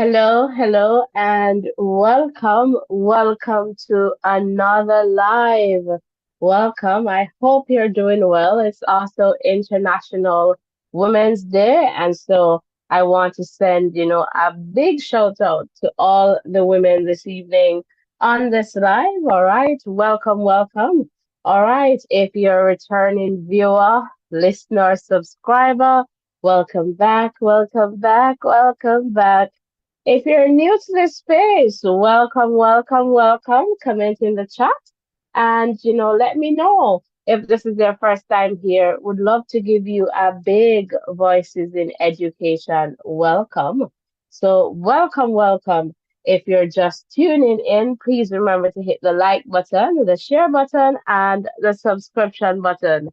Hello, hello, and welcome to another live. Welcome. I hope you're doing well. It's also International Women's Day, and so I want to send, a big shout out to all the women this evening on this live. All right, welcome, welcome. All right, if you're a returning viewer, listener, subscriber, welcome back, welcome back, welcome back. If you're new to this space, welcome, welcome, welcome. Comment in the chat and, let me know if this is your first time here. Would love to give you a big Voices in Education welcome. So, welcome, welcome. If you're just tuning in, please remember to hit the like button, the share button, and the subscription button.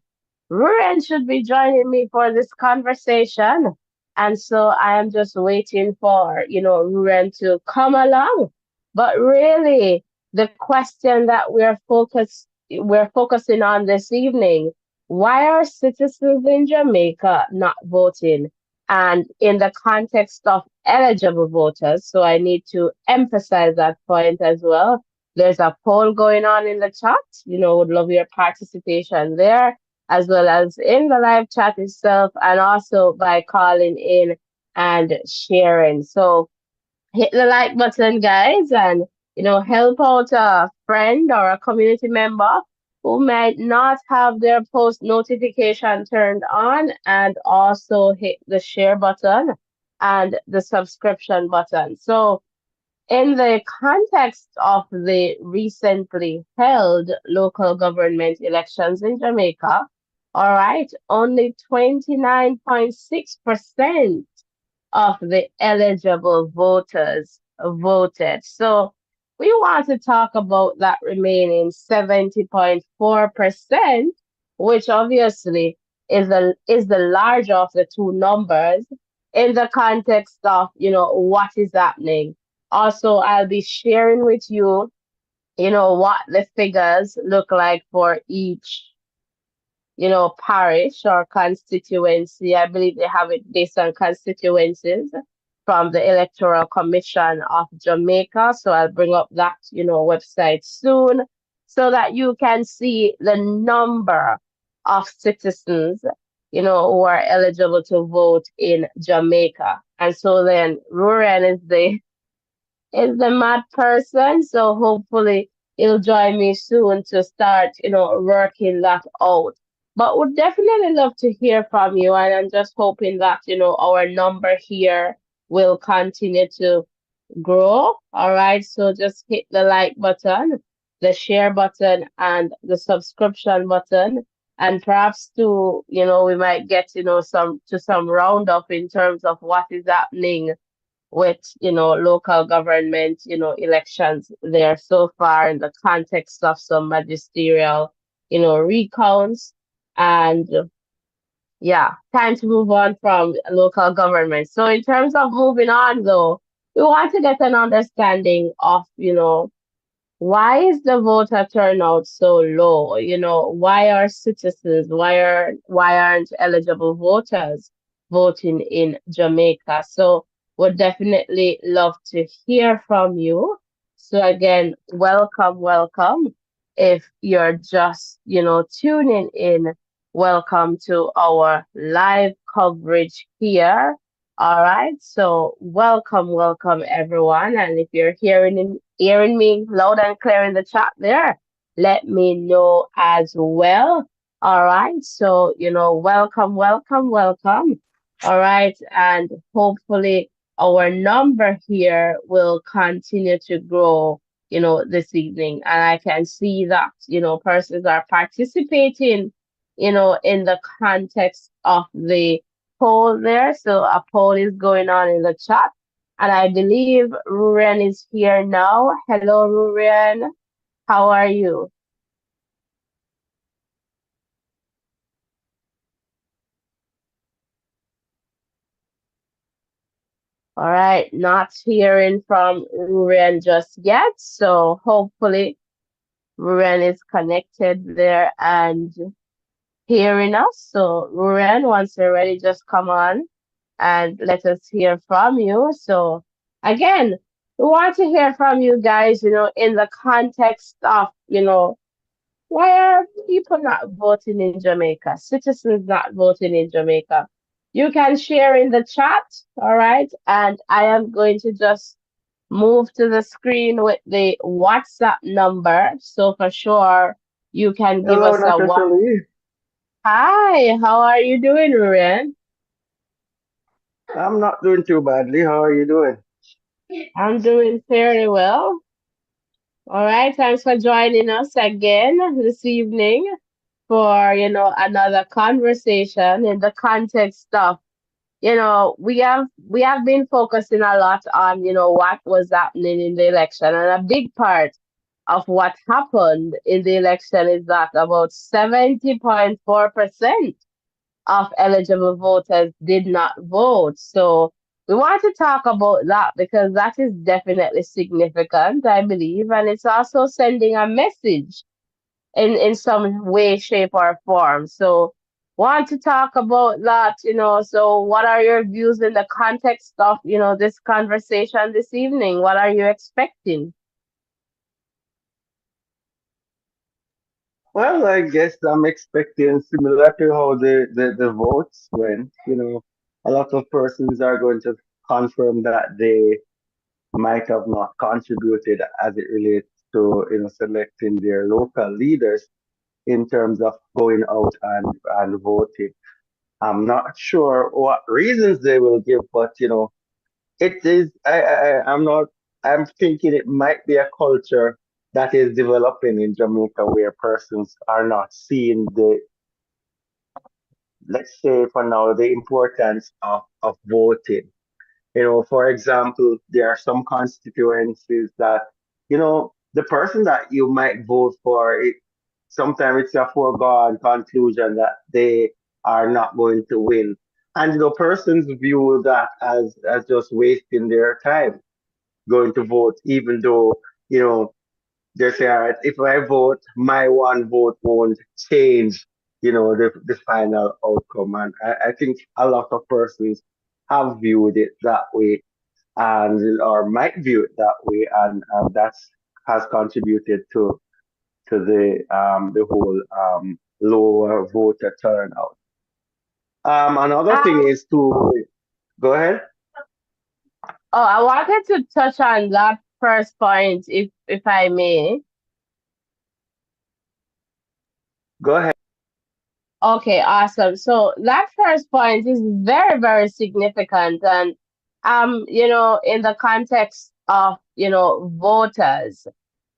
Ruren should be joining me for this conversation. And so I am just waiting for, Ruren to come along. But really, the question that we're focusing on this evening, why are citizens in Jamaica not voting? And in the context of eligible voters, so I need to emphasize that point as well. There's a poll going on in the chat, would love your participation there as well as in the live chat itself and also by calling in and sharing. So hit the like button, guys, and help out a friend or a community member who might not have their post notification turned on, and also hit the share button and the subscription button. So in the context of the recently held local government elections in Jamaica, All right, only 29.6% of the eligible voters voted. So we want to talk about that remaining 70.4%, which obviously is the larger of the two numbers in the context of, what is happening. Also, I'll be sharing with you, what the figures look like for each parish or constituency. I believe they have it based on constituencies from the Electoral Commission of Jamaica. So I'll bring up that, website soon so that you can see the number of citizens, who are eligible to vote in Jamaica. And so then Ruren is the mad person. So hopefully he'll join me soon to start, working that out. But would definitely love to hear from you. And I'm just hoping that, our number here will continue to grow. All right. So just hit the like button, the share button, and the subscription button. And perhaps too, we might get, some roundup in terms of what is happening with local government elections there so far in the context of some magisterial recounts. And yeah, time to move on from local government. So in terms of moving on though, we want to get an understanding of why is the voter turnout so low? Why are citizens, why aren't eligible voters voting in Jamaica? So would definitely love to hear from you. So again, welcome, welcome. If you're just, tuning in, welcome to our live coverage here. All right. So welcome, welcome everyone. And if you're hearing me loud and clear in the chat there, let me know as well. All right. So, welcome, welcome, welcome. All right. And hopefully our number here will continue to grow, this evening. And I can see that, persons are participating, in the context of the poll there. So a poll is going on in the chat. And I believe Ruren is here now. Hello, Ruren. How are you? All right, not hearing from Ruren just yet. So hopefully Ruren is connected there and hearing us. So Ruren, once you're ready, just come on and let us hear from you. So again, we want to hear from you guys, in the context of, why are people not voting in Jamaica? Citizens not voting in Jamaica. You can share in the chat, all right? And I am going to just move to the screen with the WhatsApp number. So for sure, you can give Hello, us a what? Natasha. Hi, how are you doing, Ruren? I'm not doing too badly. How are you doing? I'm doing fairly well. All right, thanks for joining us again this evening for, another conversation in the context of, we have been focusing a lot on, what was happening in the election. And a big part of what happened in the election is that about 70.4% of eligible voters did not vote. So we want to talk about that because that is definitely significant, I believe, and it's also sending a message in some way, shape, or form. So want to talk about that, so what are your views in the context of, this conversation this evening? What are you expecting? Well, I guess I'm expecting similar to how the votes went. A lot of persons are going to confirm that they might have not contributed as it relates to selecting their local leaders in terms of going out and voting. I'm not sure what reasons they will give, but it is. I'm not. I'm thinking it might be a culture that is developing in Jamaica where persons are not seeing let's say for now, the importance of voting. For example, there are some constituencies that, the person that you might vote for, sometimes it's a foregone conclusion that they are not going to win. And, persons view that as just wasting their time going to vote, even though, you know, they say, all right, if I vote, my one vote won't change, the final outcome. And I think a lot of persons have viewed it that way and or might view it that way, and that's has contributed to the whole lower voter turnout. Another thing Um, is to go ahead, oh, I wanted to touch on that first point, if I may. go ahead. Okay, awesome. So that first point is very, very significant. And in the context of, voters.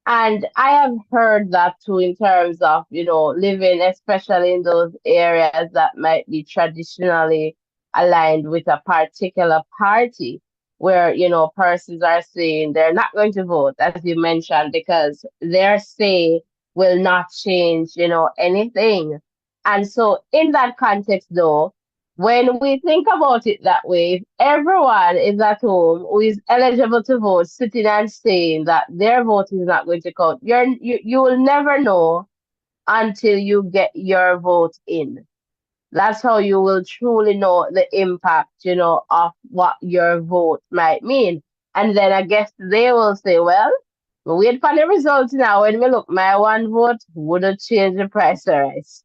And I have heard that too in terms of, living, especially in those areas that might be traditionally aligned with a particular party, where, persons are saying they're not going to vote, as you mentioned, because their say will not change, anything. And so, in that context, though, when we think about it that way, if everyone is at home who is eligible to vote, sitting and saying that their vote is not going to count, you will never know until you get your vote in. That's how you will truly know the impact, of what your vote might mean. And then I guess they will say, well, we wait for the results now. When we look, my one vote wouldn't change the price of rice.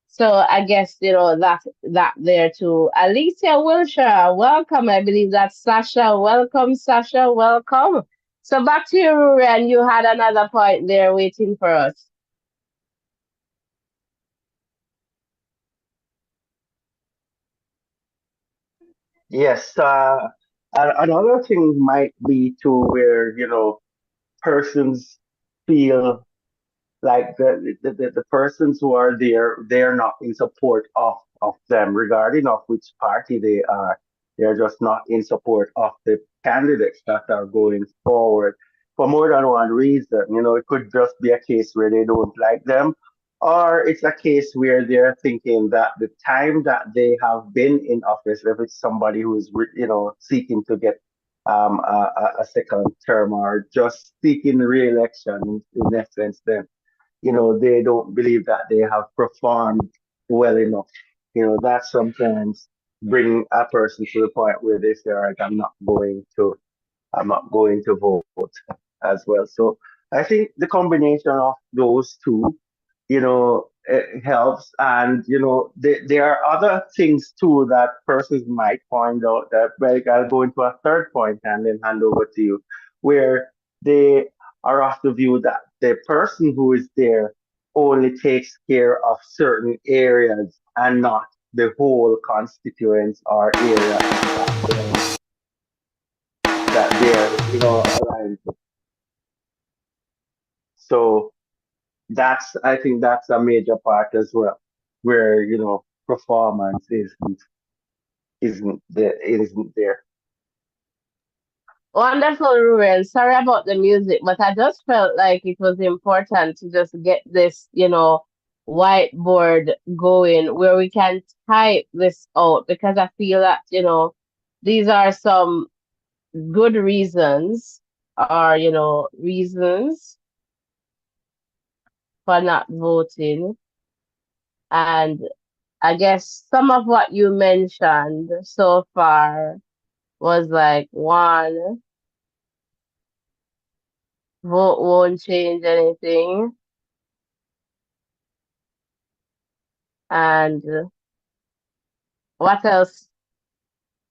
So I guess that there too. Alicia Wilshire, welcome. I believe that's Sasha. Welcome, Sasha. Welcome. So back to you, Ruri, and you had another point there waiting for us. Yes, another thing might be to where persons feel like the persons who are there, they're not in support of them, regarding of which party they are. They're just not in support of the candidates that are going forward for more than one reason. It could just be a case where they don't like them, or it's a case where they're thinking that the time that they have been in office, if it's somebody who's seeking to get a second term or just seeking re-election in essence, then they don't believe that they have performed well enough. That sometimes bring a person to the point where they say, all right, I'm not going to vote as well. So I think the combination of those two, it helps. And, there are other things too that persons might point out that, like, I'll go into a third point and then hand over to you, where they are of the view that the person who is there only takes care of certain areas and not the whole constituents or area that they're aligned with. So I think that's a major part as well, where performance isn't there. Wonderful, Ruben. Sorry about the music, but I just felt like it was important to just get this, whiteboard going where we can type this out because I feel that, these are some good reasons or reasons for not voting. And I guess some of what you mentioned so far was like one, vote won't change anything. And what else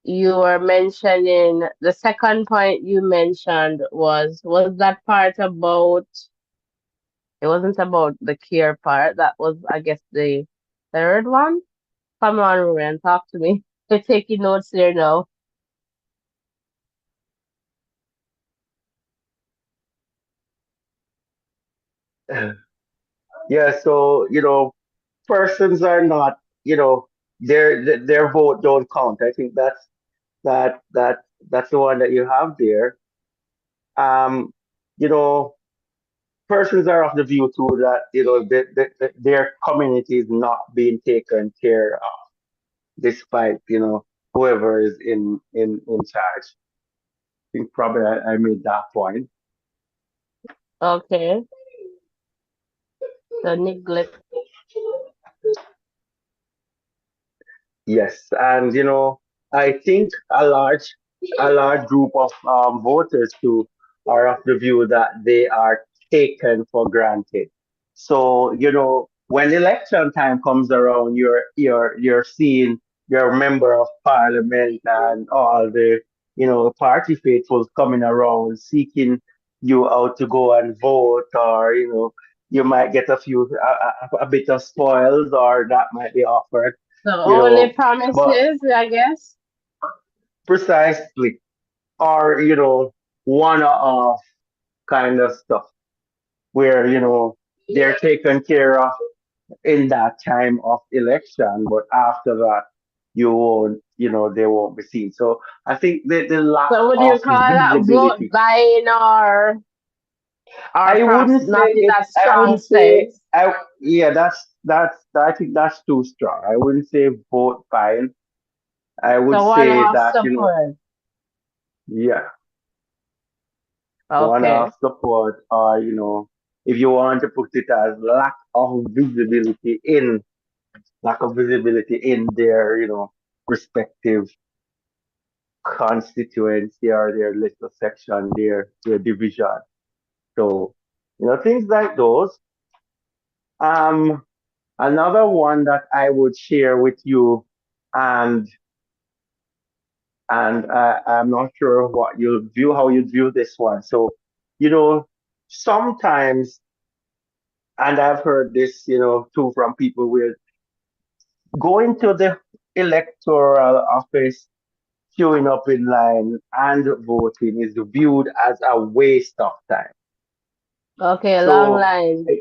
you were mentioning? The second point you mentioned was that part about, it wasn't about the care part. That was, I guess, the third one. Come on, Ruben, talk to me. We're taking notes here now. Yeah, so persons are not, you know their vote don't count. I think that that that's the one that you have there. Um, you know, persons are of the view too that their community is not being taken care of, despite whoever is in charge. I think probably I made that point. Okay. So neglect. Yes, and I think a large group of voters too are of the view that they are taken for granted. So when election time comes around, you're seeing your member of parliament and all the party faithfuls coming around seeking you out to go and vote, or you might get a bit of spoils, or that might be offered So you only know, but promises, I guess. precisely, or one-off kind of stuff where they're taken care of in that time of election, but after that they won't be seen. So I think the lack So would of you call that vote visibility. buying, or I perhaps wouldn't not say in it. that I strong wouldn't say. sense? Yeah, I think that's too strong. I wouldn't say vote buying. I would So say one-off that support. yeah, one Okay. of support, or if you want to put it as lack of visibility in their respective constituency, or their little section, their division. So things like those. Um another one that I would share with you, and I'm not sure how you view this one. So you know sometimes, and I've heard this, too, from people, where going to the electoral office, queuing up in line, and voting is viewed as a waste of time. Okay, long So, line. eh,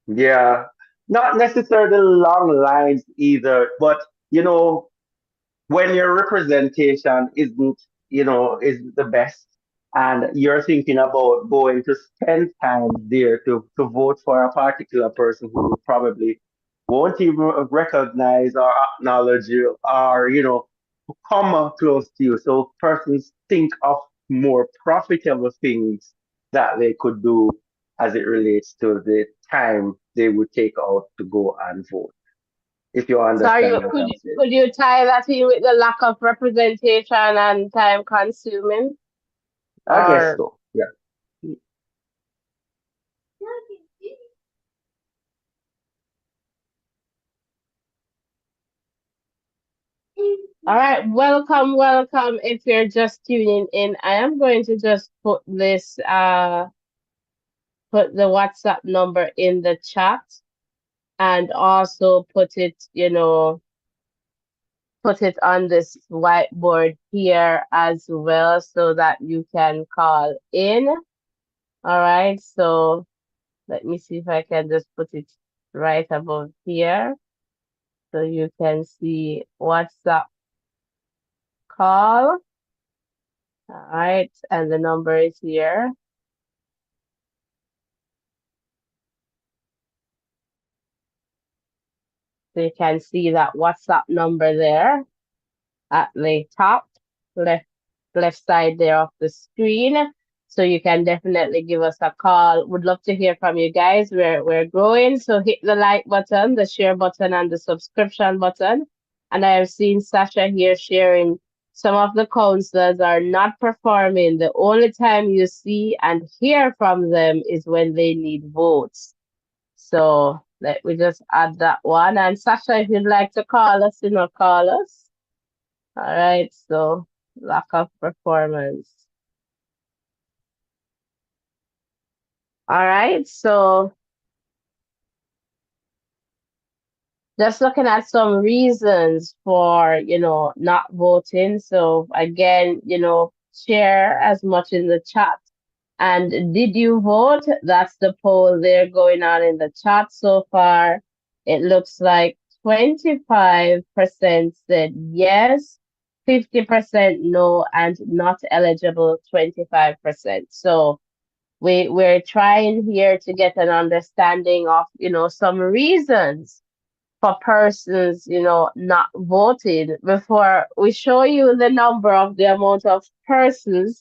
yeah, not necessarily long lines either, but you know, when your representation isn't the best, and you're thinking about going to spend time there to vote for a particular person who you probably won't even recognize or acknowledge you, or come up close to you. So persons think of more profitable things that they could do as it relates to the time they would take out to go and vote, if you Sorry, understand what could I'm you saying. could you tie that in with the lack of representation and time consuming? I guess Or so. Yeah. all right, welcome, welcome. If you're just tuning in, I am going to just put the WhatsApp number in the chat, and also put it on this whiteboard here as well, so that you can call in. All right, so let me see if I can just put it right above here so you can see WhatsApp call. All right, and the number is here. So you can see that WhatsApp number there at the top left side there of the screen. So you can definitely give us a call. Would love to hear from you guys. We're growing. So hit the like button, the share button, and the subscription button. And I have seen Sasha here sharing some of the counselors are not performing. The only time you see and hear from them is when they need votes. So let me just add that one. And Sasha, if you'd like to call us, call us. All right. So lack of performance. All right. So just looking at some reasons for, not voting. So again, share as much in the chat. And did you vote? That's the poll there going on in the chat so far. It looks like 25% said yes, 50% no, and not eligible 25%. So we're trying here to get an understanding of, some reasons for persons, not voting before we show you the number of the amount of persons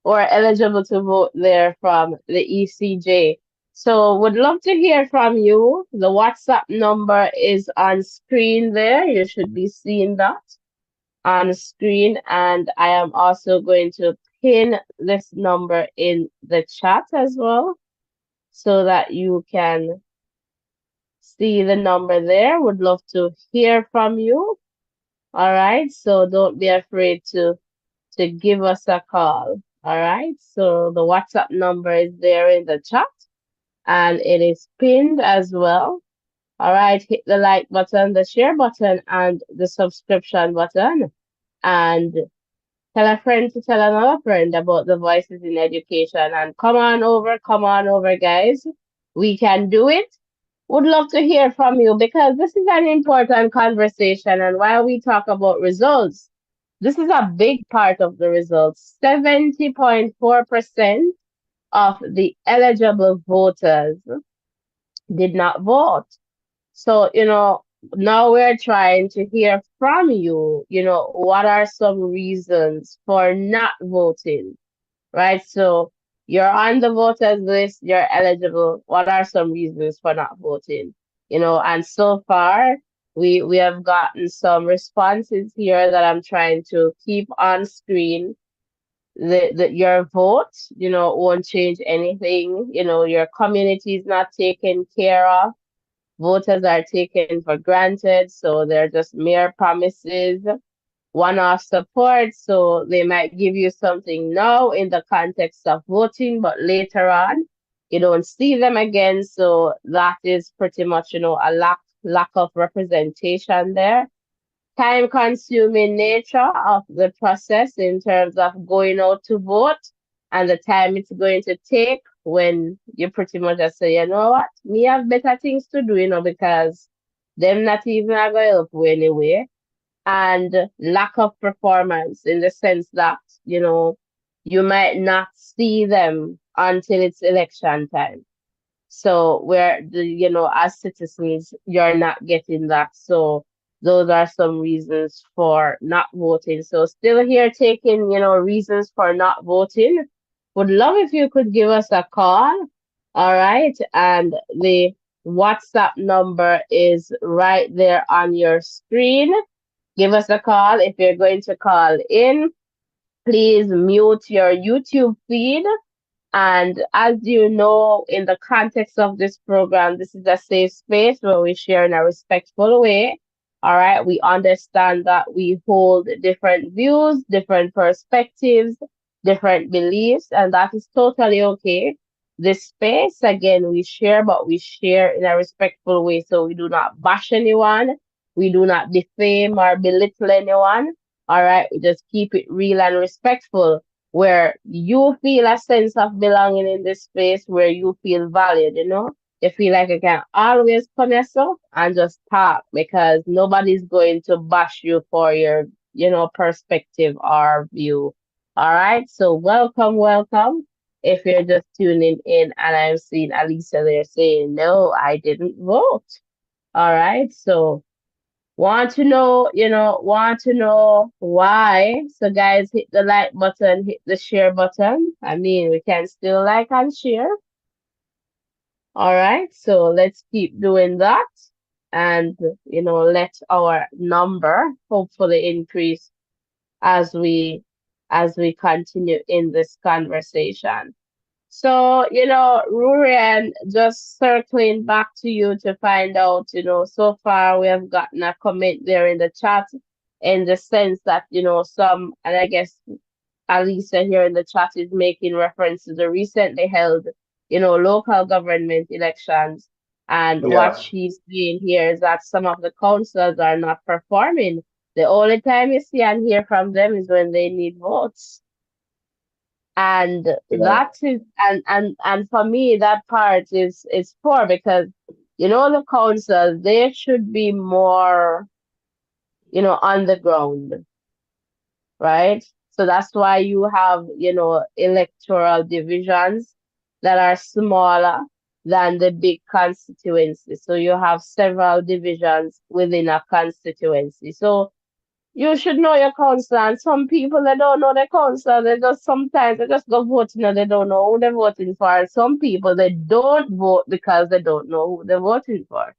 who are eligible to vote there from the ECJ. So would love to hear from you. The WhatsApp number is on screen there. You should be seeing that on screen. And I am also going to pin this number in the chat as well so that you can see the number there. Would love to hear from you. All right. So don't be afraid to give us a call. All right. So the WhatsApp number is there in the chat and it is pinned as well. All right. Hit the like button, the share button, and the subscription button. And tell a friend to tell another friend about the voices in education. And come on over, guys. We can do it. Would love to hear from you because this is an important conversation. And while we talk about results, this is a big part of the results. 70.4% of the eligible voters did not vote. So, now we're trying to hear from you, what are some reasons for not voting? Right? So you're on the voters list, you're eligible. What are some reasons for not voting? And so far we have gotten some responses here that I'm trying to keep on screen. Your vote, won't change anything. Your community is not taken care of. Voters are taken for granted, so they're just mere promises, one-off support. So they might give you something now in the context of voting, but later on you don't see them again. So that is pretty much, a lack of representation there. Time consuming nature of the process in terms of going out to vote and the time it's going to take when you pretty much just say, you know what, me have better things to do, because them not even are going to help you anyway, and lack of performance in the sense that, you might not see them until it's election time. So where as citizens, you're not getting that. So those are some reasons for not voting. So still here taking, reasons for not voting. Would love if you could give us a call. All right. And the WhatsApp number is right there on your screen. Give us a call if you're going to call in. Please mute your YouTube feed. And as you know, in the context of this program, this is a safe space where we share in a respectful way. All right. We understand that we hold different views, different perspectives, different beliefs, and that is totally okay. This space, again, we share, but we share in a respectful way. So we do not bash anyone. We do not defame or belittle anyone. All right. We just keep it real and respectful where you feel a sense of belonging in this space, where you feel valued, you feel like you can always come yourself and just talk because nobody's going to bash you for your, perspective or view. All right. So welcome, welcome. If you're just tuning in and I'm seeing Alisa there saying, no, I didn't vote. All right. So want to know why. So guys, hit the like button, hit the share button. I mean, we can still like and share. All right, so let's keep doing that and let our number hopefully increase as we continue in this conversation. So, Rurian, just circling back to you to find out, so far we have gotten a comment there in the chat in the sense that, some, and I guess Alisa here in the chat is making reference to the recently held, local government elections. And what Yeah, she's saying here is that some of the councillors are not performing. The only time you see and hear from them is when they need votes. And yeah, that is and for me that part is poor because The councils, they should be more, on the ground, right? So that's why you have, electoral divisions that are smaller than the big constituency. So you have several divisions within a constituency. So you should know your council. And some people they don't know their council. They just sometimes they just go voting and they don't know who they're voting for. And some people they don't vote because they don't know who they're voting for.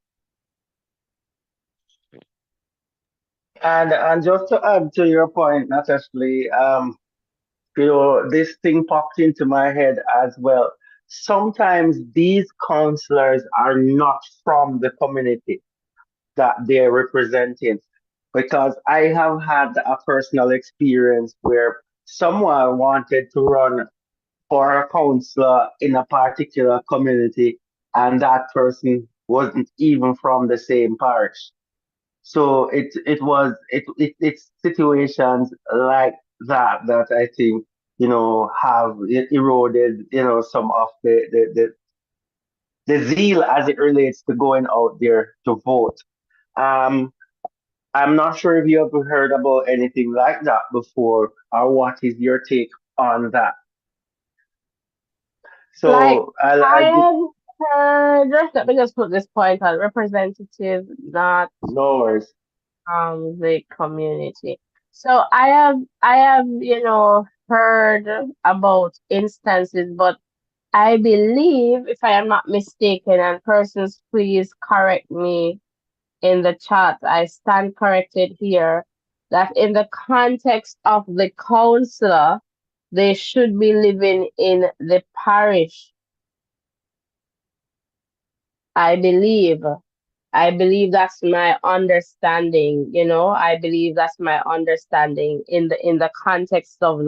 And just to add to your point, Natalie, this thing popped into my head as well. Sometimes these counselors are not from the community that they're representing, because I have had a personal experience where someone wanted to run for a counselor in a particular community, and that person wasn't even from the same parish. So it's situations like that I think have eroded some of the zeal as it relates to going out there to vote. Um, I'm not sure if you ever heard about anything like that before, or what is your take on that? Like So I'll I give have just let me just put this point on representative, not no worries. the community. So I have heard about instances, but I believe, if I am not mistaken, and persons please correct me in the chat, I stand corrected here, that in the context of the counselor, they should be living in the parish. I believe. I believe that's my understanding, I believe that's my understanding in the context of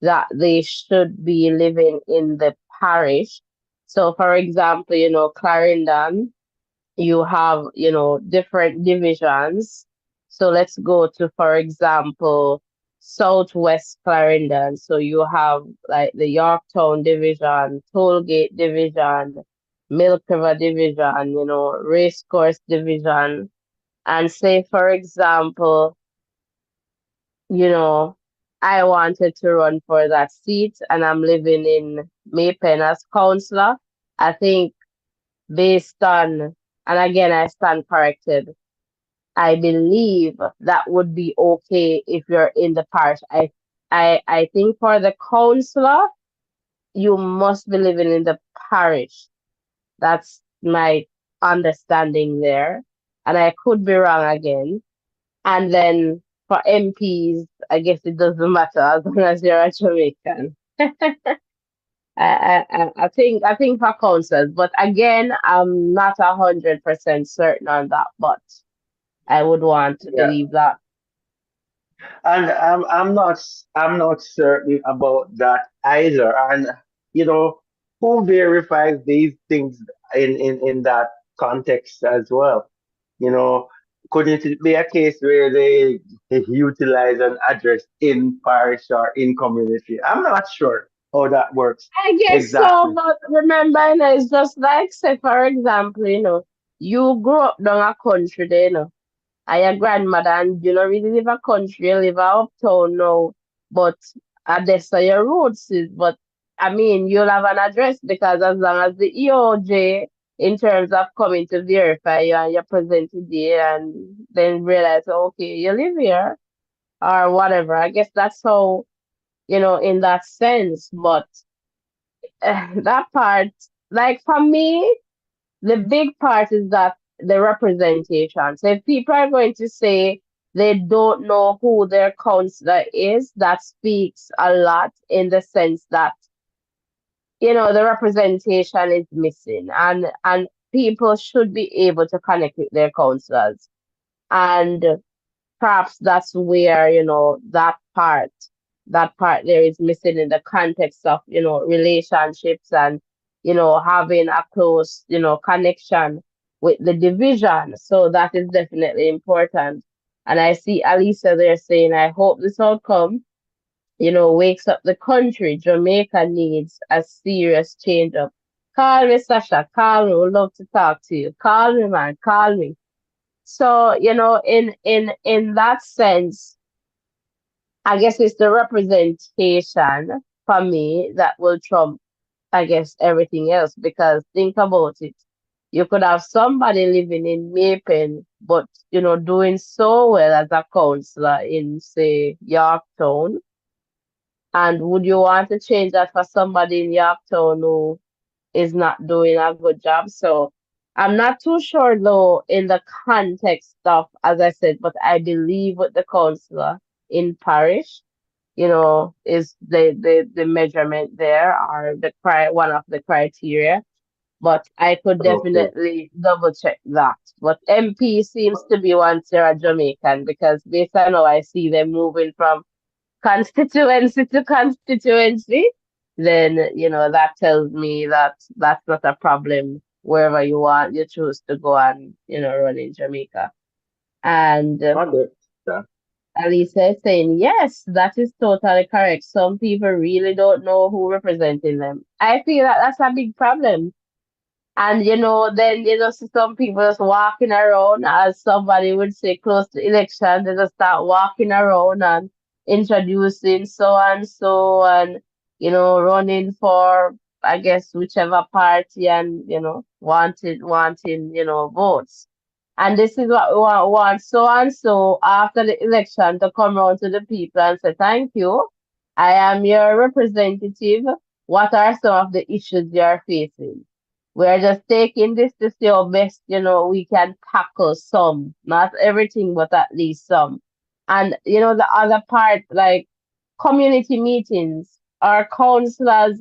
that they should be living in the parish. So for example, Clarendon, you have, different divisions. So let's go to, for example, Southwest Clarendon. So you have like the Yorktown division, Tollgate division, Milk River division, Racecourse division. And say, for example, you know, I wanted to run for that seat and I'm living in Maypen as councillor. I think based on, and again, I stand corrected, I believe that would be okay if you're in the parish. I think for the councillor, you must be living in the parish. That's my understanding there. And I could be wrong again. And then for MPs, I guess it doesn't matter as long as you're a Jamaican. I think for councils, but again, I'm not 100% certain on that, but I would want to Yeah. believe that. And I'm not certain about that either. And you know, who verifies these things in that context as well? You know, couldn't it be a case where they utilize an address in parish or in community? I'm not sure how that works I guess so, exactly. but remember, it's just like, say, for example, you grew up down a country there, and your grandmother, and you don't really live a country, you live a uptown now, but that's where your roots is. But I mean, you'll have an address because as long as the EOJ, in terms of coming to verify you and you're presented there, and then realize, okay, you live here or whatever. I guess that's how, in that sense. But that part, like for me, the big part is that the representation. So if people are going to say they don't know who their counselor is, that speaks a lot in the sense that, the representation is missing, and people should be able to connect with their counselors. And perhaps that's where, that part there is missing in the context of, relationships and, having a close, connection with the division. So that is definitely important. And I see Alisa there saying, I hope this outcome, wakes up the country. Jamaica needs a serious change of Call me, Sasha. Call me. Would love to talk to you. Call me, man. Call me. So, in that sense, I guess it's the representation for me that will trump, I guess, everything else. Because think about it. You could have somebody living in Mapen, but doing so well as a counselor in, say, Yorktown. And would you want to change that for somebody in Yorktown who is not doing a good job? So I'm not too sure though in the context of, as I said, but I believe with the counselor in parish, is the measurement there or one of the criteria. But I could Okay. definitely double check that. But MP seems to be one Sarah Jamaican because based on how I see them moving from constituency to constituency, then that tells me that that's not a problem wherever you choose to go and run in Jamaica. And Understand. Alisa is saying yes, that is totally correct. Some people really don't know who representing them. I feel that that's a big problem. And then see some people just walking around, as somebody would say, close to election, they just start walking around and introducing so and so and running for, I guess, whichever party, and wanting votes. And this is what we want so and so after the election to come around to the people and say, thank you. I am your representative. What are some of the issues you're facing? We're just taking this to see how best, we can tackle some, not everything, but at least some. And, the other part, like community meetings or counselors,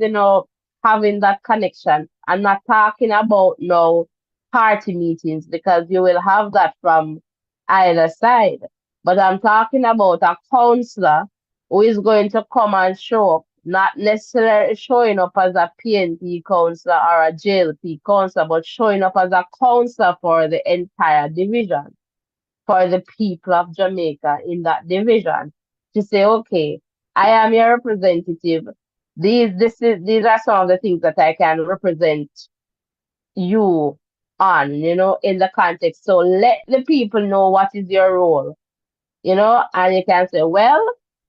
having that connection. I'm not talking about no party meetings because you will have that from either side. But I'm talking about a counselor who is going to come and show up, not necessarily showing up as a PNP counselor or a JLP counselor, but showing up as a counselor for the entire division, for the people of Jamaica in that division, to say, okay, I am your representative. These are some of the things that I can represent you on, in the context. So let the people know what is your role, and you can say, well,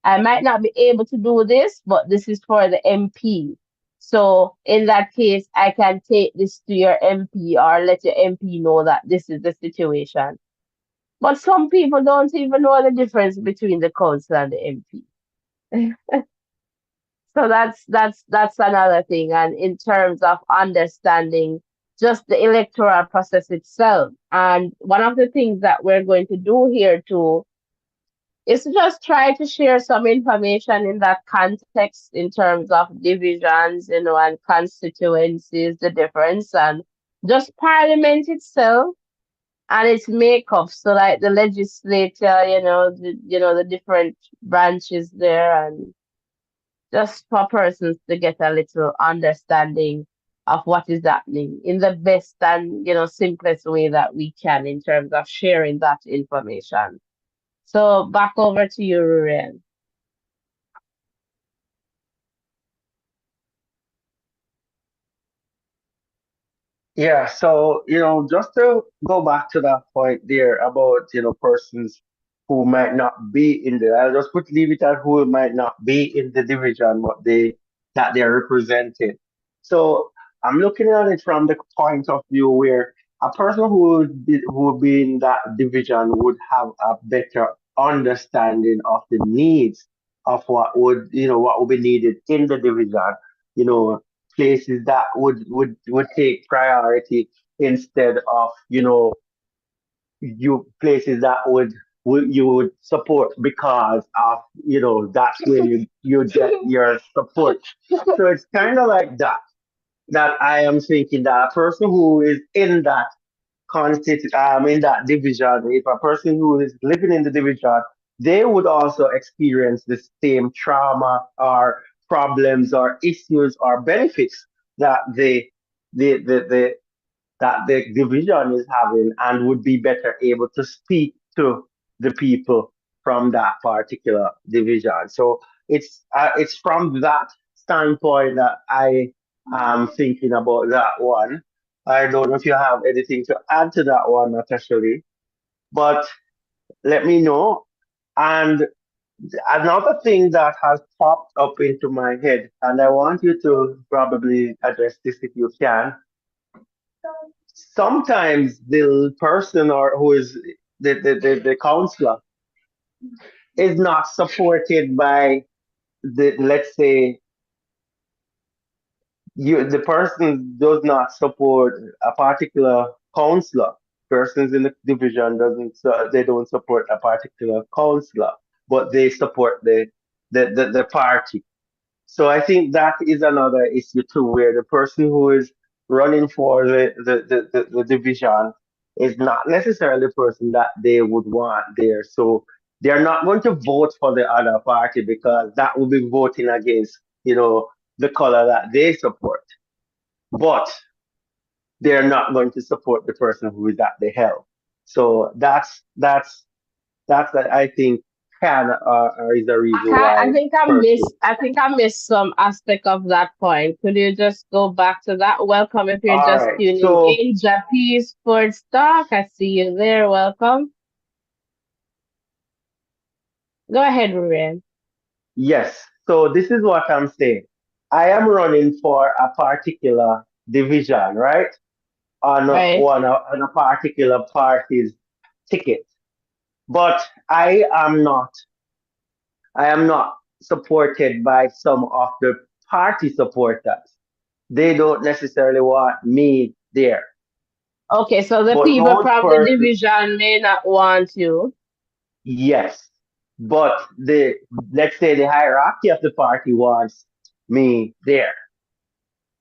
I might not be able to do this, but this is for the MP. So in that case, I can take this to your MP or let your MP know that this is the situation. But some people don't even know the difference between the council and the MP. So that's another thing. And in terms of understanding just the electoral process itself. And one of the things that we're going to do here too is to just try to share some information in that context in terms of divisions, and constituencies, the difference, and just parliament itself and its makeup. So like the legislature, the different branches there, and just for persons to get a little understanding of what is happening in the best and simplest way that we can in terms of sharing that information. So back over to you, Rurian. Yeah, so just to go back to that point there about persons who might not be in the, I'll just put leave it at who might not be in the division what they that they're represented. So I'm looking at it from the point of view where a person who would be in that division would have a better understanding of the needs of what would be needed in the division. You know, places that would take priority instead of you places that would you would support because of that's where you get your support. So it's kind of like that I am thinking that a person who is in that division, if a person who is living in the division, they would also experience the same trauma or problems or issues or benefits that the that the division is having, and would be better able to speak to the people from that particular division. So it's from that standpoint that I'm thinking about that one. I don't know if you have anything to add to that one, Natasha Lee, but let me know. And another thing that has popped up into my head, and I want you to probably address this if you can. Sometimes the person or who is the counselor is not supported by the, let's say, the person does not support a particular counselor. Persons in the division doesn't they don't support a particular counselor, but they support the party. So I think that is another issue too, where the person who is running for the division is not necessarily the person that they would want there. So they're not going to vote for the other party because that will be voting against, the color that they support. But they're not going to support the person who is at the helm. So that's that I think can or is a reason I why think person. I think I missed some aspect of that point. Could you just go back to that? Welcome if you're All just right. tuning So in. Japanese Sports Talk. I see you there. Welcome. Go ahead, Ruben. yes. So this is what I'm saying. I am running for a particular division, right? Right. On a particular party's ticket. But I am not supported by some of the party supporters. They don't necessarily want me there. Okay, so the But people those from the persons, division may not want you. yes. But let's say the hierarchy of the party wants me there.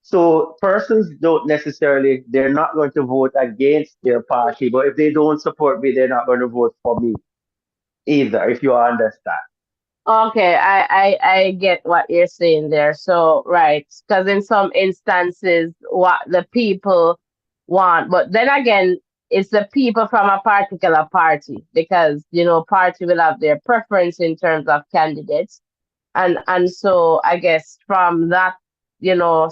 So persons don't necessarily, they're not going to vote against their party, but if they don't support me, they're not going to vote for me either, if you understand. Okay, I get what you're saying there. So, right, because in some instances, what the people want, but then again, it's the people from a particular party because, party will have their preference in terms of candidates. And so I guess from that,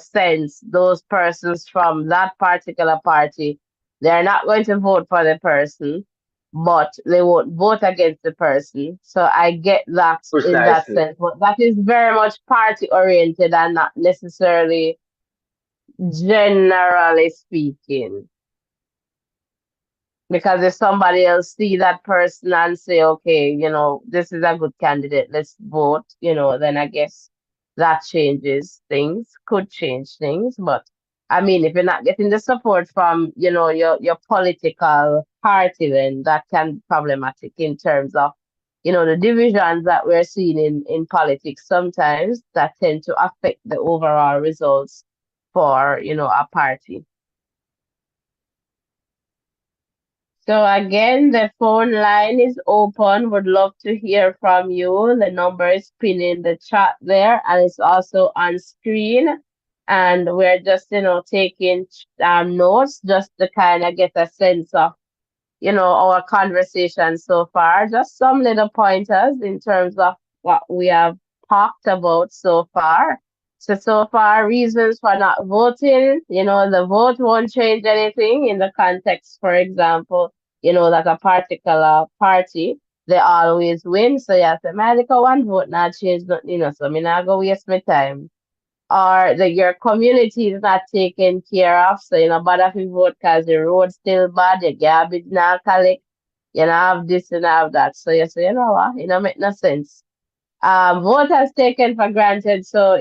sense, those persons from that particular party, they're not going to vote for the person, but they won't vote against the person. So I get that in that Precisely. sense. But that is very much party oriented and not necessarily generally speaking. Because if somebody else see that person and say, okay, this is a good candidate, let's vote, then I guess that changes things, could change things. But I mean, if you're not getting the support from, your political party, then that can be problematic in terms of, the divisions that we're seeing in politics sometimes that tend to affect the overall results for, a party. So again, the phone line is open. Would love to hear from you. The number is pinned in the chat there, and it's also on screen. And we're just, taking notes just to kind of get a sense of, our conversation so far. Just some little pointers in terms of what we have talked about so far. So far, reasons for not voting, the vote won't change anything in the context, for example, that a particular party, they always win. So, yes, the medical one vote not change nothing, so I'm not going to waste my time or that your community is not taken care of. So, bad if you vote because the road's still bad, your garbage not collect, have this and have that. So you say, you know what, make no sense. Vote has taken for granted. So,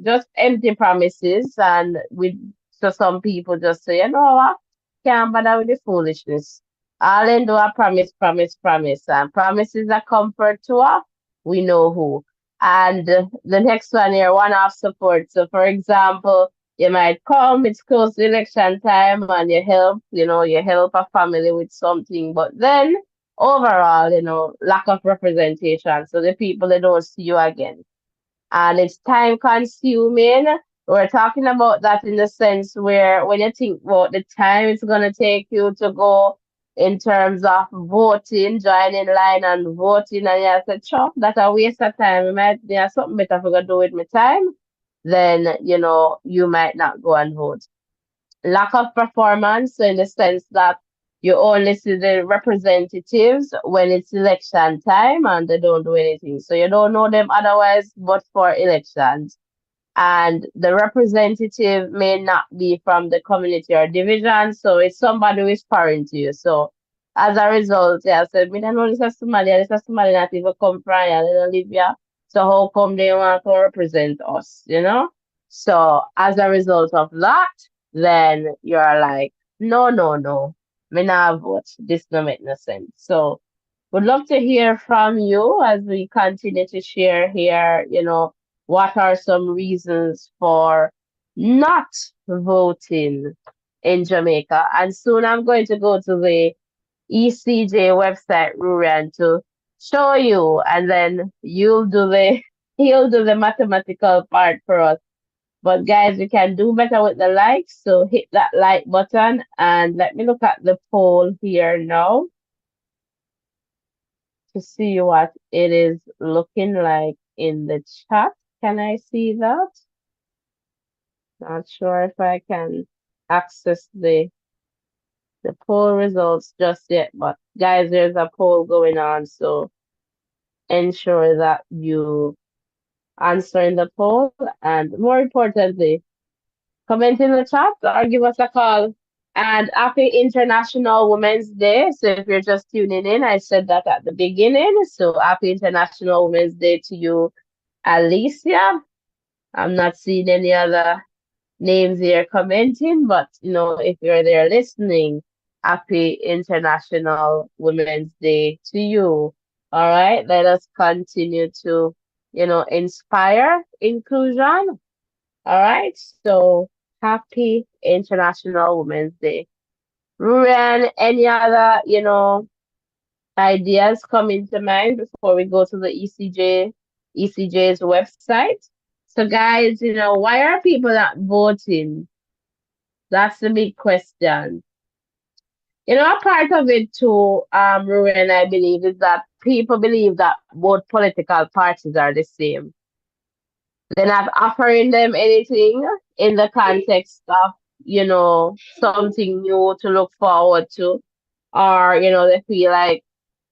just empty promises and with so some people just say, you know what, can't bother with the foolishness. All they do are promise, promise, promise. And promises are comfort to her. We know who. And the next one here, one off support. So for example, you might come, it's close to election time and you help a family with something, but then overall, lack of representation. So the people they don't see you again. And it's time consuming. We're talking about that in the sense where when you think about the time it's gonna take you to go in terms of voting, joining line and voting, and you say, "Chop, that a waste of time. I might there's something better for to do with my time." then you might not go and vote. Lack of performance, so in the sense that you only see the representatives when it's election time and they don't do anything. So you don't know them otherwise, but for elections, and the representative may not be from the community or division, so it's somebody who is foreign to you. So as a result, yeah, so me don't know this is Somali not even come from here, they don't live here. So how come they want to represent us, you know? So as a result of that, then you're like, no, no, no, me not vote. This no make no sense. So would love to hear from you as we continue to share here, what are some reasons for not voting in Jamaica? And soon I'm going to go to the ECJ website, Rurian, to show you, and then you'll do the mathematical part for us. But guys, we can do better with the likes, so hit that like button and let me look at the poll here now to see what it is looking like in the chat. Can I see that? Not sure if I can access the poll results just yet, but guys, there's a poll going on, so ensure that you answer in the poll and more importantly, comment in the chat or give us a call. And happy International Women's Day. So if you're just tuning in, I said that at the beginning. So happy International Women's Day to you, Alicia. I'm not seeing any other names here commenting, but if you're there listening, happy International Women's Day to you. All right, let us continue to, inspire inclusion. All right, so happy International Women's Day. Ruran, any other, ideas coming to mind before we go to the ECJ's website? So guys, why are people not voting? That's the big question. A part of it too, Ruran, I believe, is that people believe that both political parties are the same. They're not offering them anything in the context of, something new to look forward to. Or, they feel like,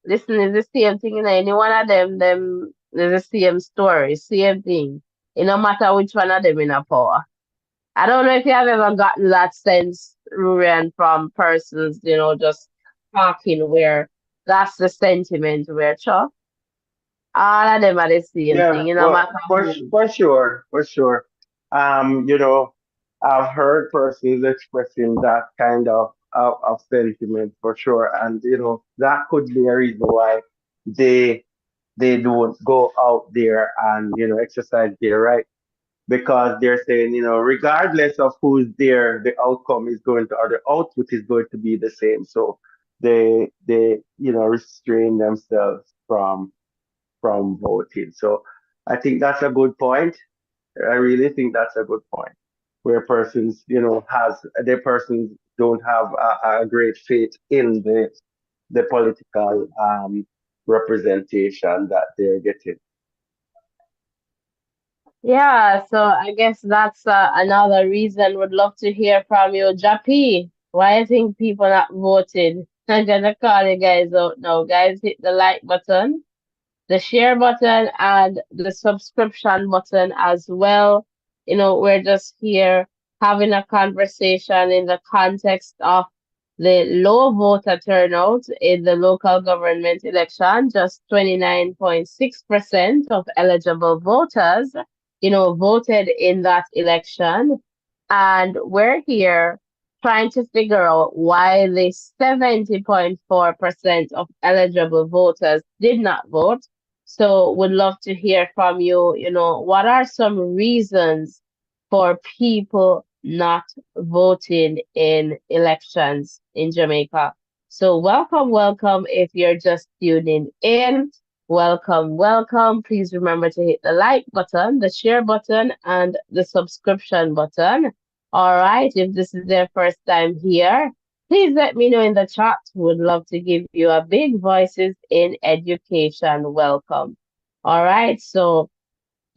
listen, it's the same thing in any one of them there's the same story, same thing. It no matter which one of them in a power. I don't know if you have ever gotten that sense, Rurian, from persons, just talking where that's the sentiment where, sure, all of them are the same Yeah, thing, no well, matter who. for sure, for sure. You know, I've heard persons expressing that kind of sentiment for sure, and that could be a reason why they they don't go out there and exercise their right, because they're saying, regardless of who's there, the outcome is going to, or the output is going to be the same. So they restrain themselves from voting. So I think that's a good point. I really think that's a good point. Where persons, has the persons don't have a great faith in the political representation that they're getting. Yeah, so I guess that's another reason. Would love to hear from you, Jappy. Why I think people not voting? I'm gonna call you guys out now. Guys, hit the like button, the share button, and the subscription button as well. We're just here having a conversation in the context of the low voter turnout in the local government election. Just 29.6% of eligible voters, voted in that election. And we're here trying to figure out why the 70.4% of eligible voters did not vote. So would love to hear from you, what are some reasons for people not voting in elections in Jamaica? So welcome, welcome if you're just tuning in. Welcome, welcome. Please remember to hit the like button, the share button, and the subscription button. All right, if this is their first time here, please let me know in the chat. Would love to give you a big voices in education welcome. All right, so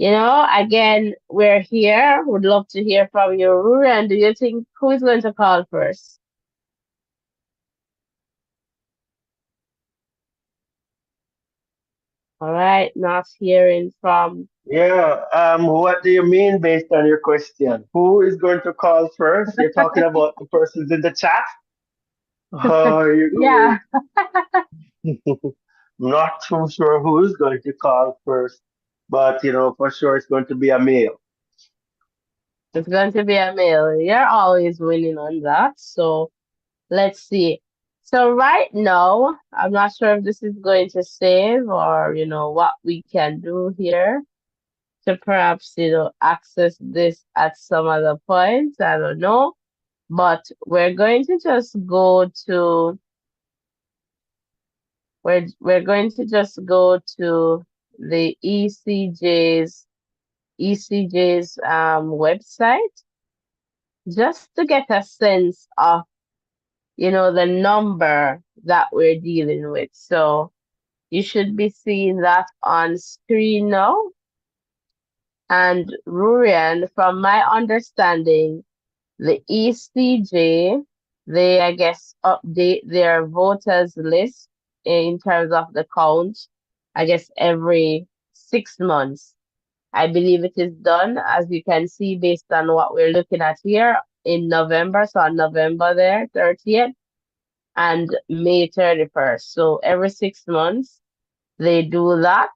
Again, we're here. Would love to hear from you, Ruru. And do you think who is going to call first? All right, not hearing from. Yeah. What do you mean based on your question? Who is going to call first? You're talking about the persons in the chat? You Yeah, go. Not too sure who is going to call first, but for sure it's going to be a male. it's going to be a male. You're always winning on that. So let's see. So right now, I'm not sure if this is going to save or, what we can do here to perhaps, access this at some other point. I don't know. But we're going to just go to we're going to just go to the ECJ's website just to get a sense of the number that we're dealing with. So you should be seeing that on screen now. And Rurian, from my understanding, the ECJ, they, I guess, update their voters list in terms of the count, I guess, every 6 months. I believe it is done, as you can see, based on what we're looking at here in November. So on November there, 30th and May 31st. So every 6 months, they do that.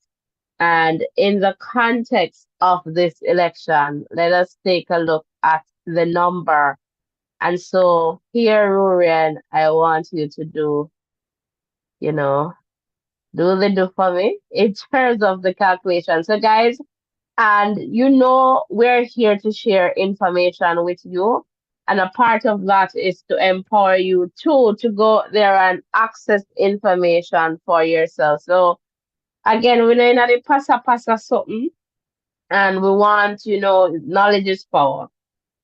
And in the context of this election, let us take a look at the number. And so here, Rurian, I want you to you know, do the do for me in terms of the calculation. So guys, and we're here to share information with you. And a part of that is to empower you too to go there and access information for yourself. So again, we're not in the passa something, and we want, knowledge is power.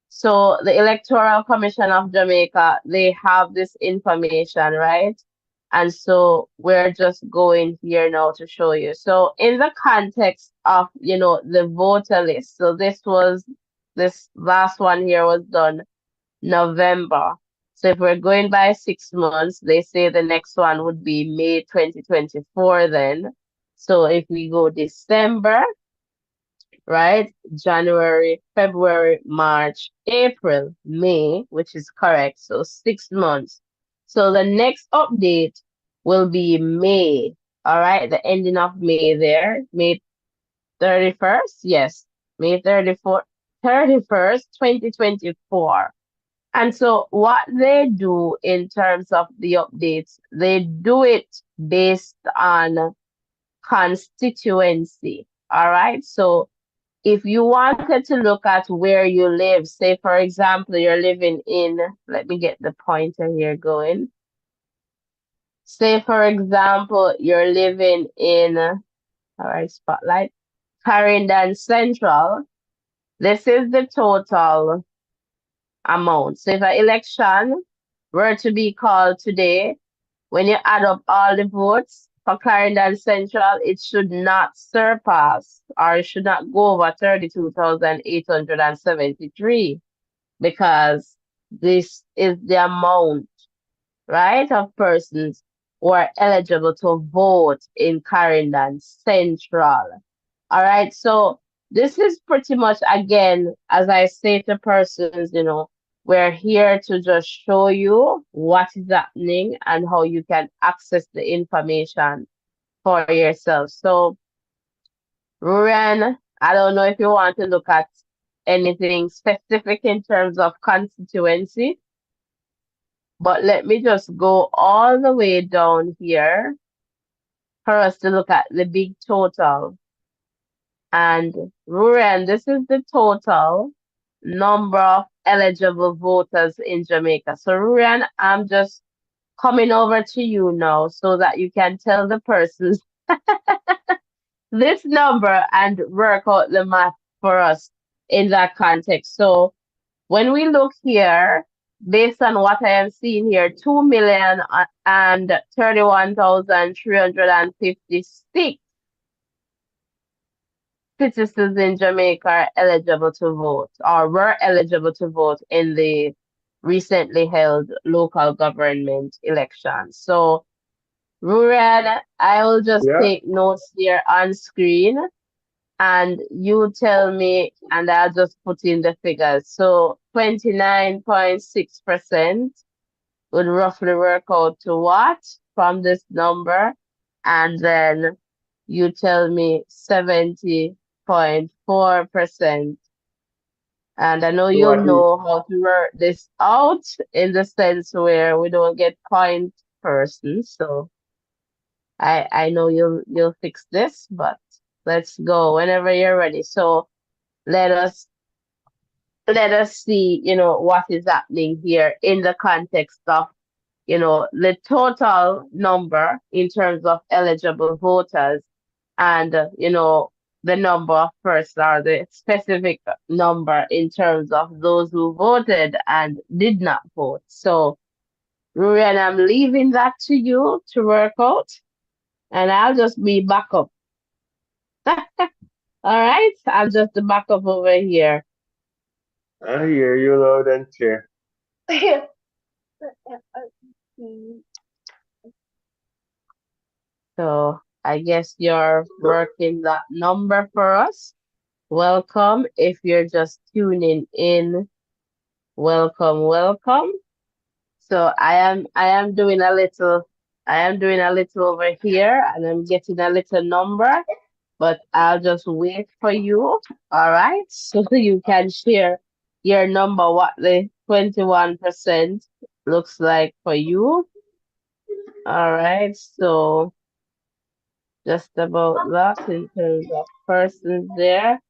So the Electoral Commission of Jamaica, they have this information, right? And so we're just going here now to show you. So in the context of, the voter list, so this last one here was done November. So if we're going by 6 months, they say the next one would be May 2024 then. So if we go December, right? January, February, March, April, May, which is correct. So 6 months. So the next update will be May. All right, the ending of May there, May 31st. Yes, May 31st, 2024. And so what they do in terms of the updates, they do it based on constituency. All right. So if you wanted to look at where you live, say for example, you're living in, let me get the pointer here going. Say for example, you're living in, all right, spotlight, Clarendon Central. This is the total amount. So if an election were to be called today, when you add up all the votes for Clarendon Central, it should not surpass or it should not go over 32,873 because this is the amount, right, of persons who are eligible to vote in Clarendon Central. All right, so this is pretty much, again, as I say to persons, we're here to just show you what is happening and how you can access the information for yourself. So, Ruran, I don't know if you want to look at anything specific in terms of constituency, but let me just go all the way down here for us to look at the big total. And Ruran, this is the total number of eligible voters in Jamaica. So Ruran, I'm just coming over to you now so that you can tell the persons this number and work out the math for us in that context. So when we look here, based on what I am seeing here, 2,031,356 citizens in Jamaica are eligible to vote or were eligible to vote in the recently held local government elections. So, Ruran, I will just Yeah. take notes here on screen and you tell me, and I'll just put in the figures. So, 29.6% would roughly work out to what from this number? And then you tell me 70.4%. And I know So you'll what is know how to work this out in the sense where we don't get point persons. So I know you'll fix this, but let's go whenever you're ready. So let us let us see, what is happening here in the context of, the total number in terms of eligible voters and, the number of persons or the specific number in terms of those who voted and did not vote. So, Rurian, I'm leaving that to you to work out, and I'll just be back up. All right, I'm just the backup over here. I hear you loud and clear. So I guess you're So, working that number for us. Welcome. If you're just tuning in, welcome, welcome. So I am doing a little over here and I'm getting a little number, but I'll just wait for you. All right. So you can share your number, what the 21% looks like for you. All right. So just about that in terms of persons there.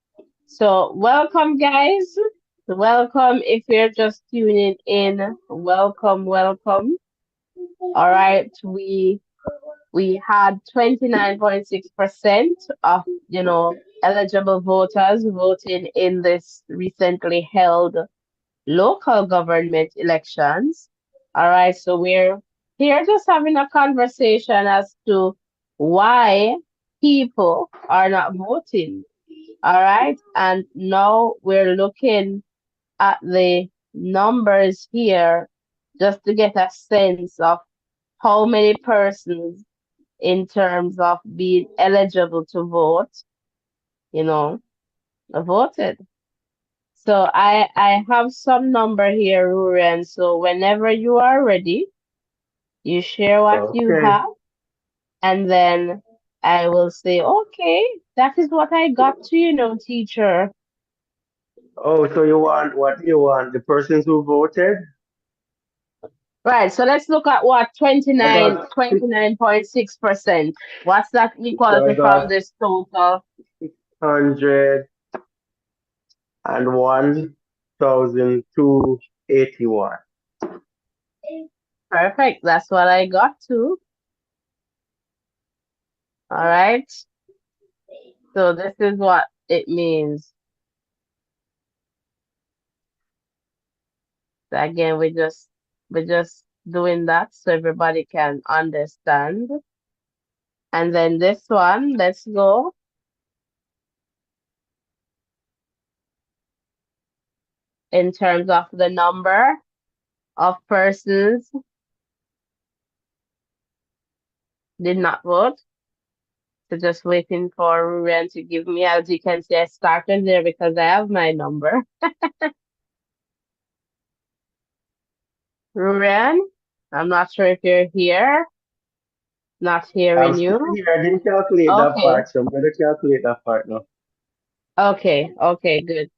So welcome guys. Welcome if you're just tuning in. Welcome, welcome. All right. We had 29.6% of, eligible voters voting in this recently held local government elections. All right, so we're here just having a conversation as to why people are not voting. All right, and now we're looking at the numbers here just to get a sense of how many persons in terms of being eligible to vote, you know, voted. So I have some number here, Ruren. So whenever you are ready, you share what you okay. have, and then I will say, okay, that is what I got to, teacher. Oh, so you want what do you want? The persons who voted? Right, so let's look at what I got six 29.6%. What's that so I equality from got this total? 101,281. Perfect, that's what I got too. All right, so this is what it means. So again, we're just doing that so everybody can understand. And then this one, let's go in terms of the number of persons did not vote. So just waiting for Ruren to give me, as you can see, I started there because I have my number. Ruren, I'm not sure if you're here, not I'm hearing still you. here. I didn't calculate that Okay, part, so I'm gonna calculate that part now. okay, good.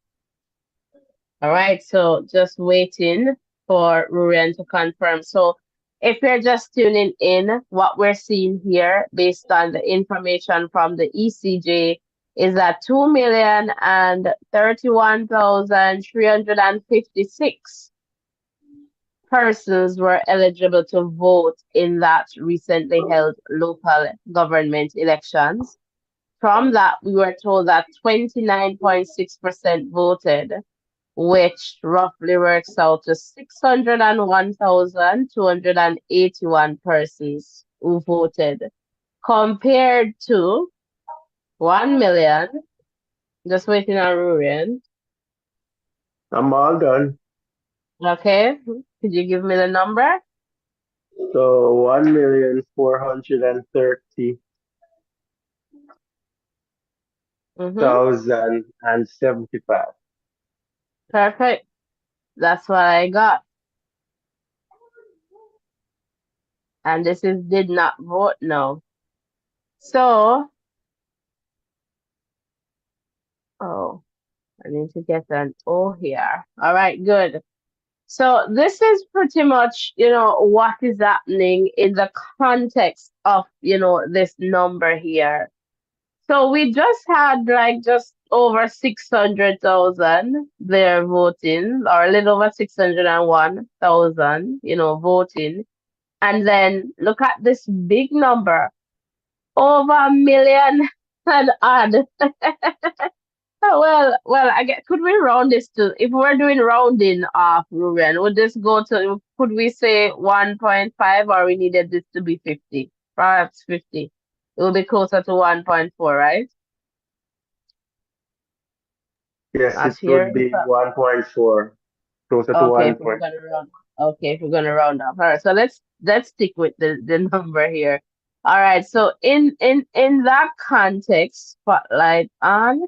All right, so just waiting for Rurian to confirm. So if you're just tuning in, what we're seeing here based on the information from the ECJ is that 2,031,356 persons were eligible to vote in that recently held local government elections. From that, we were told that 29.6% voted, which roughly works out to 601,281 persons who voted, compared to 1,000,000. Just waiting on Rurian. I'm all done. Okay. Could you give me the number? So Mm-hmm. 1,430,075. Perfect. That's what I got. And this is did not vote no. So, oh, I need to get an O here. All right, good. So this is pretty much, what is happening in the context of, this number here. So we just had like just over 600,000 there voting, or a little over 601,000, voting. And then look at this big number, over a million and odd. Oh, well, I get, could we round this to, if we're doing rounding off, Ruben, would this go to, could we say 1.5, or we needed this to be 50? Perhaps 50. It will be closer to 1.4, right? Yes, Not it here. would be 1.4, closer to Okay, if 1. we're gonna round. Okay, if we're gonna round up. All right, so let's stick with the number here. All right, so in that context, spotlight on.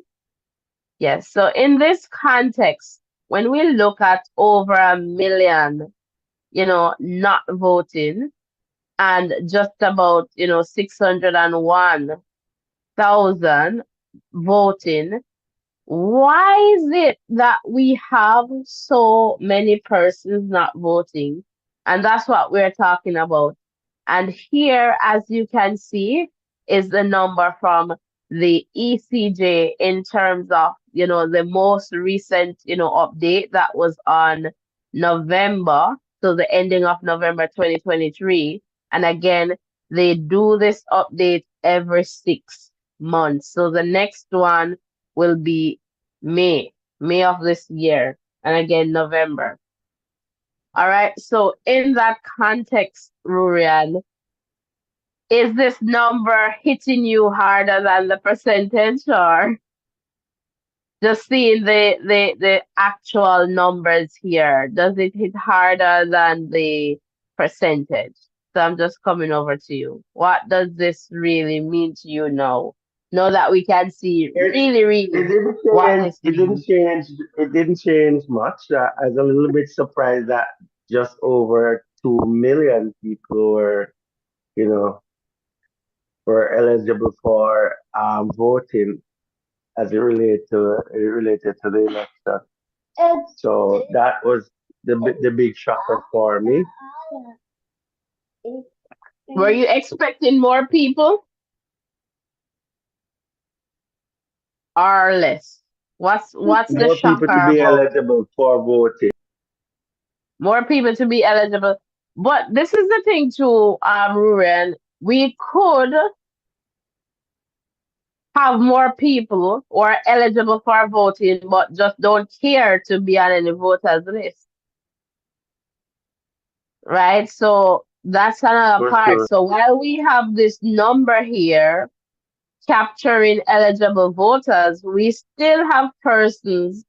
Yes, so in this context, when we look at over a million, not voting, and just about, 601,000 voting, why is it that we have so many persons not voting? And that's what we're talking about. And here, as you can see, is the number from the ECJ in terms of, the most recent, update that was on November, so the ending of November 2023. And again, they do this update every 6 months. So the next one will be May, May of this year, and again November. All right. So in that context, Rurian, is this number hitting you harder than the percentage, or just seeing the actual numbers here? Does it hit harder than the percentage? So I'm just coming over to you. What does this really mean to you now? Now that we can see It really, it really didn't what change. this It didn't means. change. It didn't change much. I was a little bit surprised that just over 2 million people you know, were eligible for voting as it related to the election. So that was the big shocker for me. Were you expecting more people or less? What's the More people to shocker be about eligible for voting. more people to be eligible? But this is the thing too, Ruben. We could have more people who are eligible for voting, but just don't care to be on any voters list, right? So that's another For part. sure. So while we have this number here capturing eligible voters, we still have persons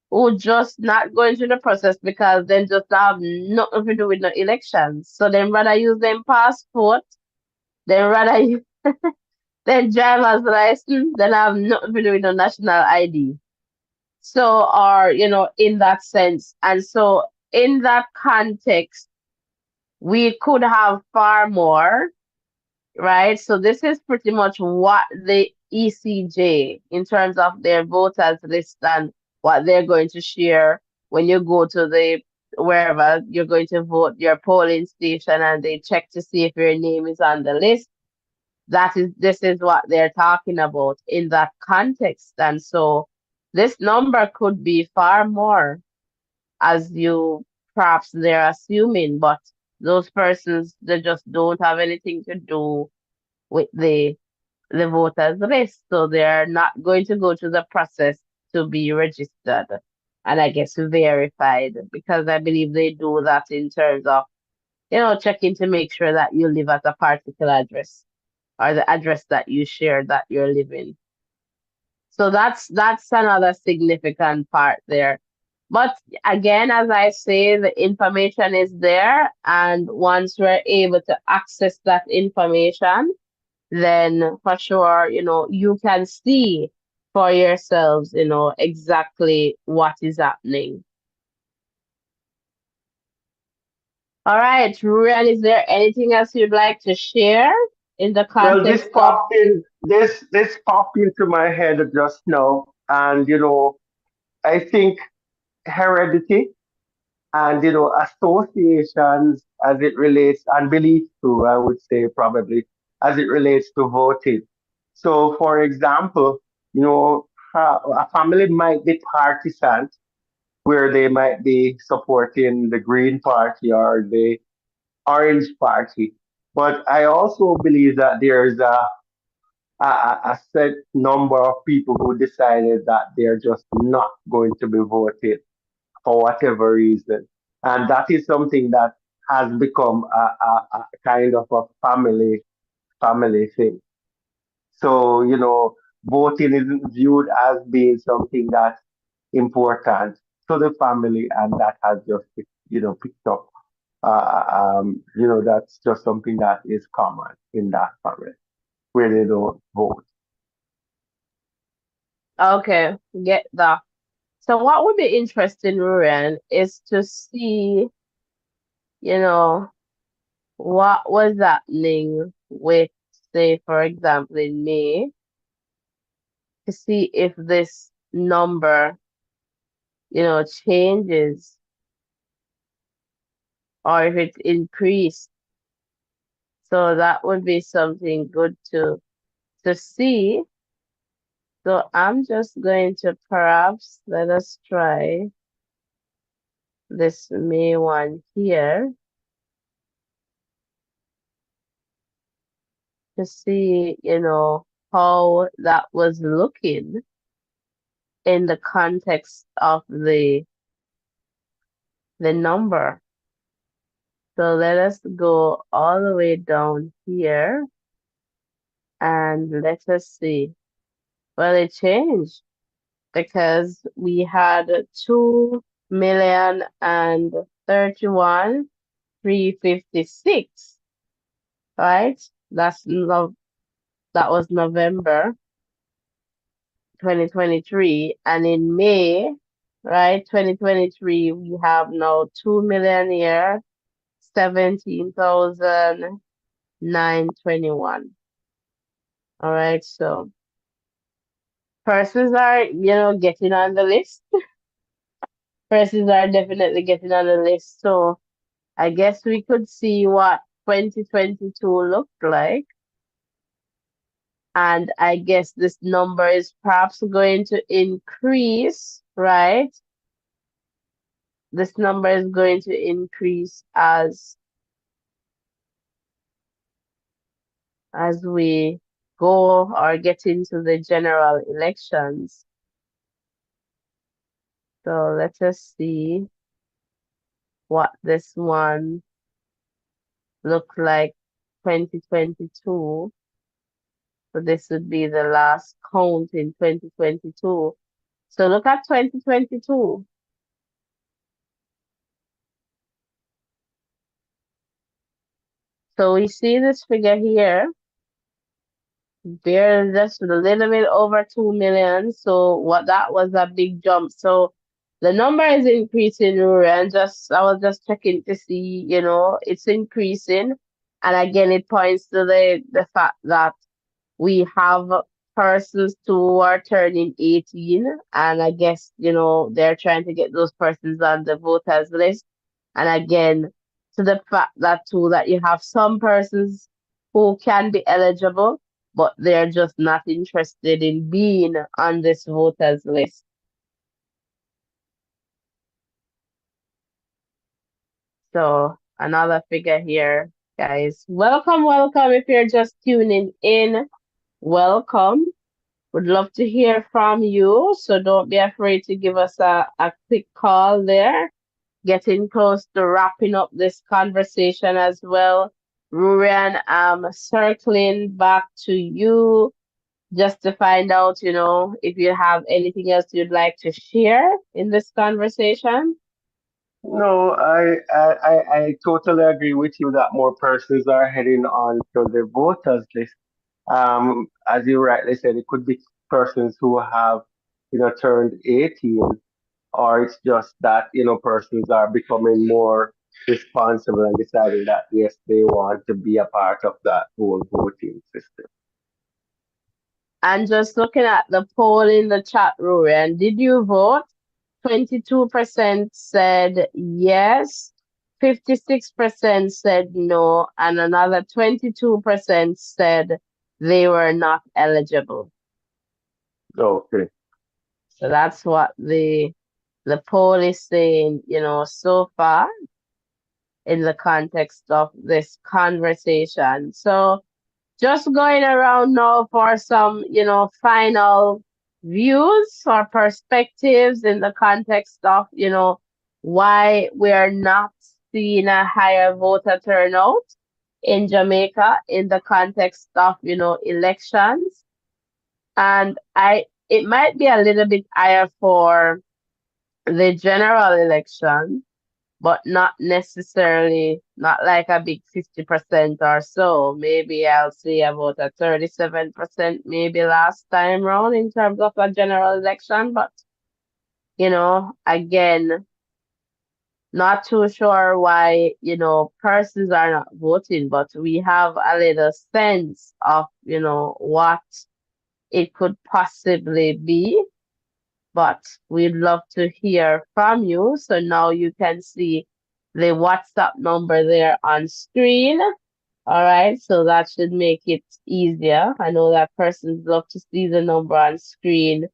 who just not going through the process because they just have nothing to do with the elections. So then rather use them passport, then rather then driver's license, then have nothing to do with the national ID. So, or, in that sense. And so in that context, we could have far more, right? So this is pretty much what the ECJ, in terms of their voters list and what they're going to share when you go to the wherever you're going to vote, your polling station, and they check to see if your name is on the list. This is what they're talking about in that context. And so this number could be far more, as you perhaps they're assuming, but those persons, they just don't have anything to do with the voters list. So they're not going to go through the process to be registered and I guess verified, because I believe they do that in terms of, checking to make sure that you live at a particular address, or the address that you share that you're living. So that's another significant part there. But again, as I say, the information is there, and once we're able to access that information, then for sure, you can see for yourselves, exactly what is happening. All right, Ruan, is there anything else you'd like to share in the Well, context of? this popped into my head just now, and I think heredity and associations as it relates and belief too, I would say probably as it relates to voting. So, for example, you know, a family might be partisan, where they might be supporting the Green Party or the Orange Party. But I also believe that there's a set number of people who decided that they're just not going to be voted for whatever reason. And that is something that has become a kind of a family thing. So, voting isn't viewed as being something that's important to the family, and that has just, picked up. That's just something that is common in that family where they don't vote. Okay, get that. So what would be interesting, Ruran, is to see, you know, what was happening with, say, for example, in May, to see if this number, changes or if it increased. So that would be something good to see. So I'm just going to perhaps let us try this May one here to see, how that was looking in the context of the number. So let us go all the way down here and let us see. Well, it changed because we had 2,031,356, right? That was November 2023. And in May, right, 2023, we have now 2 million here, 17,921. All right, so persons are, getting on the list. Persons are definitely getting on the list. So I guess we could see what 2022 looked like. And I guess this number is perhaps going to increase, right? This number is going to increase as we go or get into the general elections. So let us see what this one looked like 2022. So this would be the last count in 2022. So look at 2022. So we see this figure here. There's just a little bit over 2 million. So what that was a big jump. So the number is increasing, Rory, and I was just checking to see, it's increasing. And again, it points to the fact that we have persons who are turning 18, and I guess, they're trying to get those persons on the voters list. And again, to the fact that too, that you have some persons who can be eligible, but they're just not interested in being on this voters list. So another figure here, guys. Welcome, welcome. If you're just tuning in, welcome. Would love to hear from you. So don't be afraid to give us a quick call there. Getting close to wrapping up this conversation as well. Rurian, circling back to you. just to find out, if you have anything else you'd like to share in this conversation. No, I totally agree with you that more persons are heading on to the voters list. As you rightly said, it could be persons who have, turned 18, or it's just that, persons are becoming more responsible and deciding that, yes, they want to be a part of that whole voting system. And just looking at the poll in the chat room, and did you vote? 22% said yes, 56% said no, and another 22% said they were not eligible. Okay. So that's what the poll is saying, so far in the context of this conversation. So just going around now for some, final views or perspectives in the context of, why we're not seeing a higher voter turnout in Jamaica in the context of, elections. And it might be a little bit higher for the general election, but not necessarily, not like a big 50% or so. Maybe I'll see about a 37% maybe last time round in terms of a general election. But, again, not too sure why, persons are not voting, but we have a little sense of, what it could possibly be. But we'd love to hear from you. So now you can see the WhatsApp number there on screen. All right, so that should make it easier. I know that persons love to see the number on screen,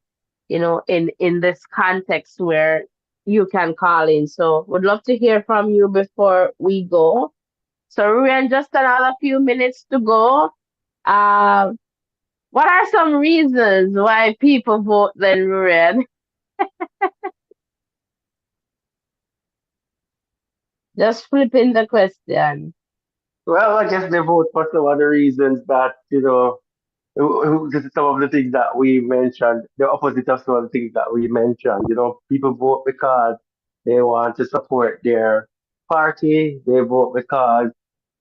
in this context where you can call in. So would love to hear from you before we go. So Ruan, just another few minutes to go. Uh, what are some reasons why people vote then, Ruan? Just flipping the question. Well, I guess they vote for some other reasons that, this is some of the things that we mentioned, the opposite of some of the things that we mentioned. People vote because they want to support their party. They vote because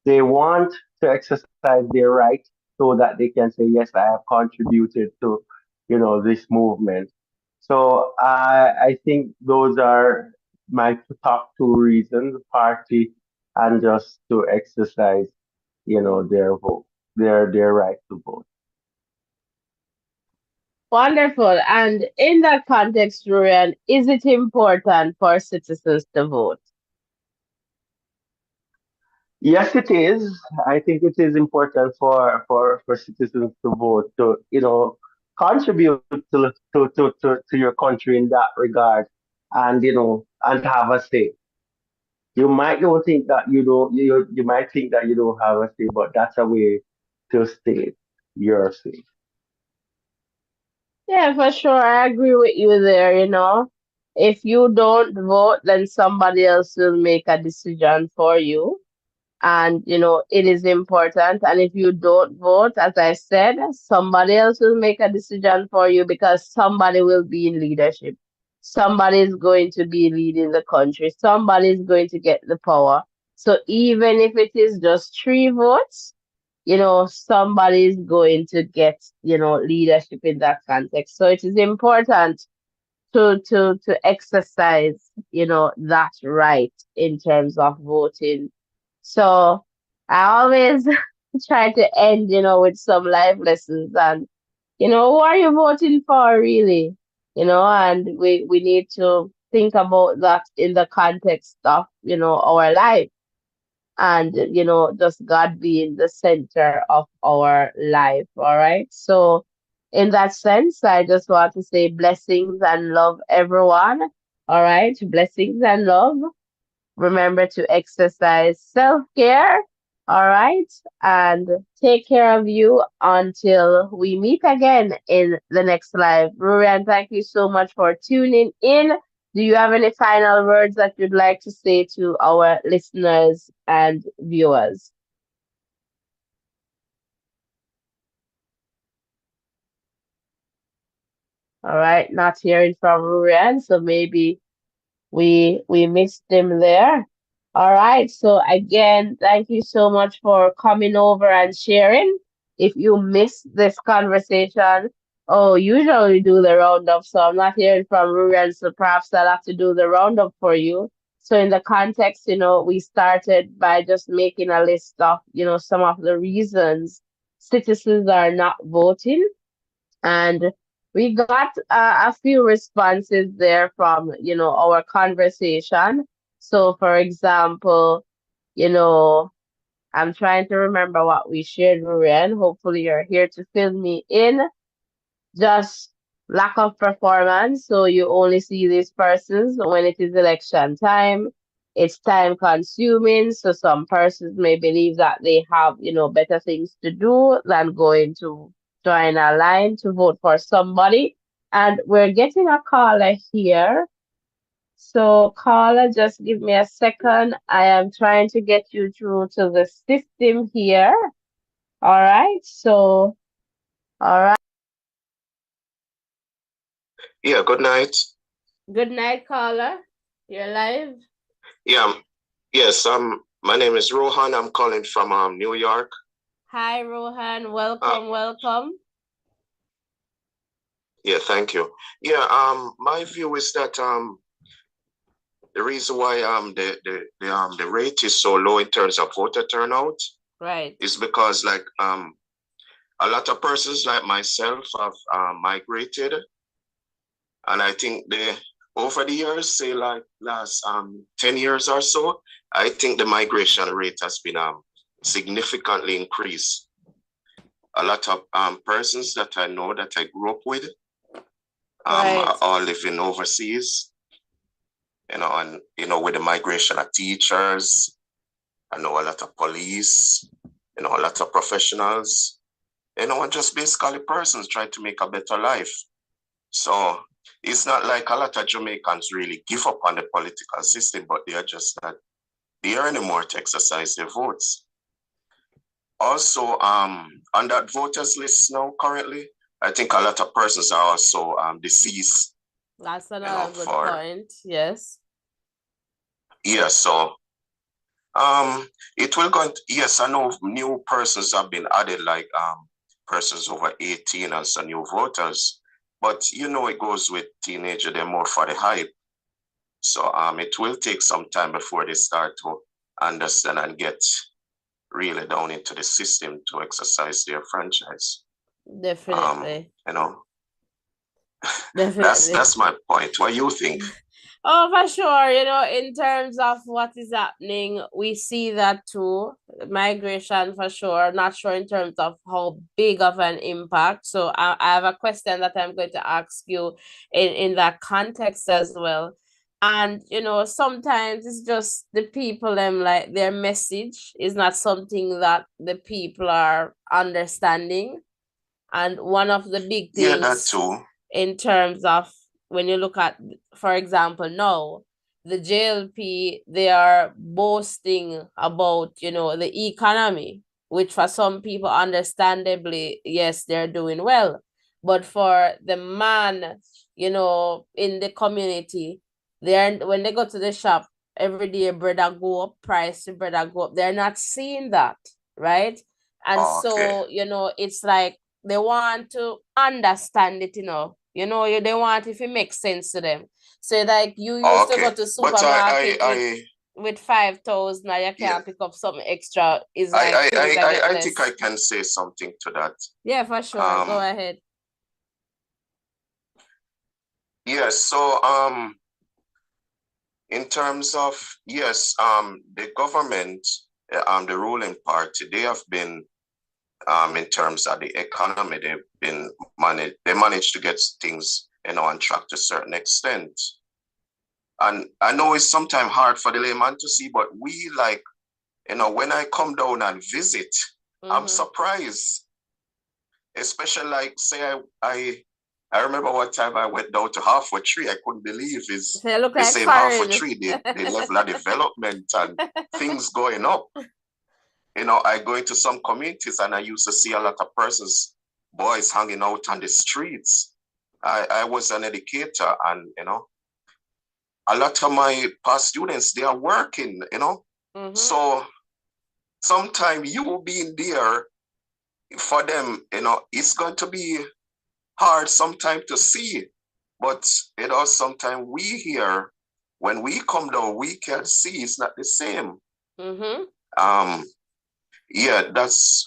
they want to exercise their right so that they can say, yes, I have contributed to, this movement. So I think those are my top two reasons, party and just to exercise, their vote, their right to vote. Wonderful. And in that context, Ryan, is it important for citizens to vote? Yes, it is. I think it is important for citizens to vote to, contribute to your country in that regard and, and have a say. You might don't think that you might think that you don't have a say, but that's a way to state your say. Yeah, for sure. I agree with you there, If you don't vote, then somebody else will make a decision for you. And it is important. And if you don't vote, as I said, somebody else will make a decision for you because somebody will be in leadership. Somebody is going to be leading the country. Somebody is going to get the power. So even if it is just 3 votes, somebody is going to get leadership in that context. So it is important to exercise that right in terms of voting. So I always try to end, with some life lessons and, who are you voting for really? And we need to think about that in the context of, our life and, just God being the center of our life. All right. So in that sense, I just want to say blessings and love everyone. All right. Blessings and love. Remember to exercise self care. All right. And take care of you until we meet again in the next live. Rurian, thank you so much for tuning in. Do you have any final words that you'd like to say to our listeners and viewers? All right, not hearing from Ruran, so maybe we missed him there. All right, so again, thank you so much for coming over and sharing. If you missed this conversation, oh, usually we do the roundup, so I'm not hearing from Ruran, so perhaps I'll have to do the roundup for you. So in the context, we started by just making a list of, some of the reasons citizens are not voting, and we got a few responses there from, our conversation. So, for example, you know, I'm trying to remember what we shared, Ruren. Hopefully, you're here to fill me in. Just lack of performance. So you only see these persons when it is election time. It's time consuming. So some persons may believe that they have, better things to do than going to join a line to vote for somebody. And we're getting a caller here. So caller, just give me a second. I am trying to get you through to the system here. All right. So, all right. Yeah, good night. Good night, caller. You're live. Yeah, yes, my name is Rohan. I'm calling from New York. Hi, Rohan. Welcome, welcome. Yeah, thank you. Yeah, my view is that the reason why the rate is so low in terms of voter turnout, right, is because like a lot of persons like myself have migrated, and I think over the years, say like last 10 years or so, I think the migration rate has been significantly increased. A lot of persons that I know that I grew up with right, are all living overseas, and with the migration of teachers, I know a lot of police, a lot of professionals, and just basically persons trying to make a better life. So it's not like a lot of Jamaicans really give up on the political system, but they are just not there anymore to exercise their votes. Also, on that voters list now currently, I think a lot of persons are also deceased. That's another good point. Yes. Yeah, so it will go. Yes, I know new persons have been added, like persons over 18 and some new voters. But it goes with teenager, they're more for the hype. So it will take some time before they start to understand and get really down into the system to exercise their franchise. Definitely. Definitely. That's my point. What do you think? Oh, for sure. In terms of what is happening, we see that too. Migration, for sure. Not sure in terms of how big of an impact. So I have a question that I'm going to ask you in that context as well. And, sometimes it's just the people, like their message is not something that the people are understanding. And one of the big things, that too, in terms of when you look at, for example, now the JLP, they are boasting about, the economy, which for some people, understandably, yes, they're doing well. But for the man, in the community, when they go to the shop, every day bread go up, price of bread go up. They're not seeing that, right? And so, it's like they want to understand it, they want if it makes sense to them. So like you used to go to supermarket with 5,000, now you can't pick up something extra. Is like I think I can say something to that. Yeah, for sure. Go ahead. Yes, so in terms of, yes, the government, the ruling party, they have been in terms of the economy, they managed to get things, on track to a certain extent. And I know it's sometimes hard for the layman to see, but we like, when I come down and visit, I'm surprised. Especially like, say I remember one time I went down to Halfway Tree. I couldn't believe it's the same Halfway Tree, the level of development and things going up. I go into some communities and I used to see a lot of persons, boys hanging out on the streets. I was an educator, and a lot of my past students, they are working, So sometimes you being there for them, it's going to be hard sometimes to see. But sometimes we here, when we come down, we can see it's not the same. Um, yeah, that's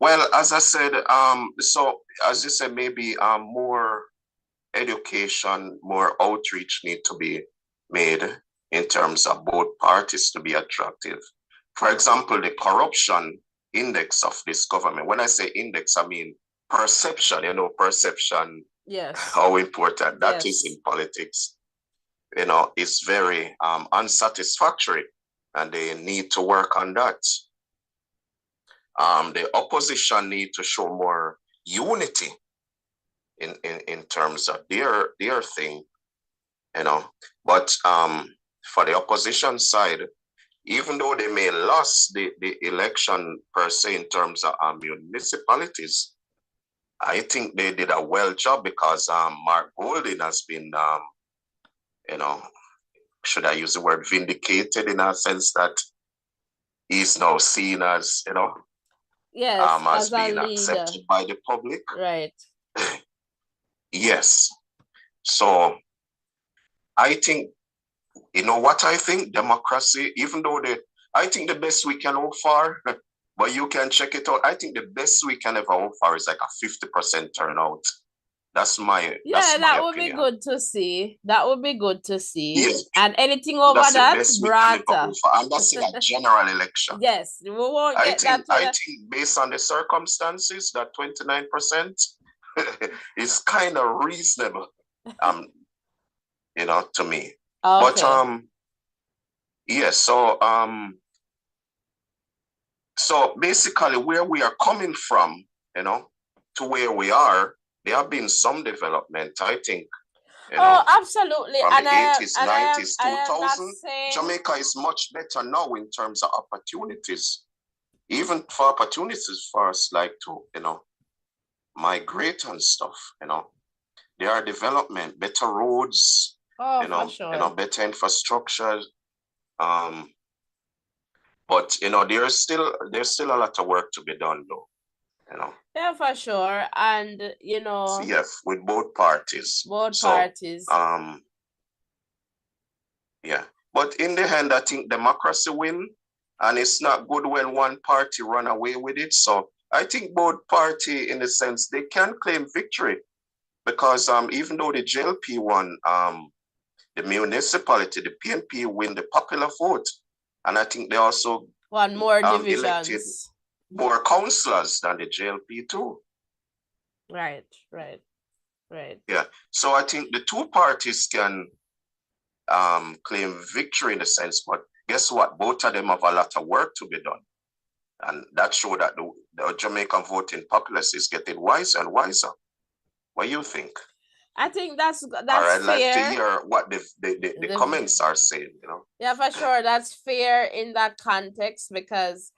well, as I said, so as you said, maybe more education, more outreach need to be made in terms of both parties to be attractive. For example, the corruption index of this government. When I say index, I mean perception, perception, yes, how important that is in politics, is very unsatisfactory, and they need to work on that. The opposition need to show more unity in terms of their thing, But for the opposition side, even though they may lose the election per se in terms of municipalities, I think they did a well job because Mark Golding has been, should I use the word vindicated, in a sense that he's now seen as, yes, as as a being leader, accepted by the public. right? Yes. So I think, what I think, democracy, even though I think the best we can hope for, but you can check it out. I think the best we can ever hope for is like a 50% turnout. That's my that would opinion. be good to see. That would be good to see. Yes. And anything over that's that, the best we can ever hope for. And that's in a general election. Yes, we won't get that. I think based on the circumstances, that 29% is kind of reasonable. To me. Okay. But yes, so basically where we are coming from, to where we are, there have been some development, I think. Absolutely. From and the 80s, and 90s, I am 2000, Jamaica is much better now in terms of opportunities. Even for opportunities for us, like to, migrate and stuff, There are development, better roads, for sure. Better infrastructure. But there's still a lot of work to be done, though. Yeah, for sure. And yes, with both parties. Parties. Yeah. But in the end, I think democracy win, and it's not good when one party run away with it. So I think both party, in a sense, they can claim victory, because even though the JLP won, the municipality, the PNP win the popular vote, and I think they also won more divisions, elected more councillors than the JLP too. Right. Yeah. So I think the two parties can claim victory in a sense, but guess what? Both of them have a lot of work to be done. And that shows that the Jamaican voting populace is getting wiser and wiser. What do you think? I think that's fair. I'd like to hear what the comments are saying, Yeah, for sure. That's fair in that context, because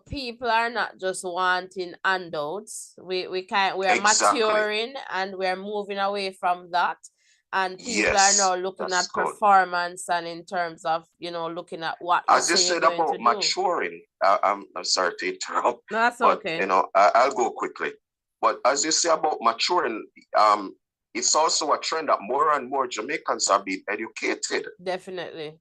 people are not just wanting handouts. We are maturing, and we're moving away from that. And people are now looking at performance, and in terms of looking at what you as you said about maturing. I'm sorry to interrupt. No, that's okay. I'll go quickly. But as you say about maturing, it's also a trend that more and more Jamaicans are being educated. Definitely.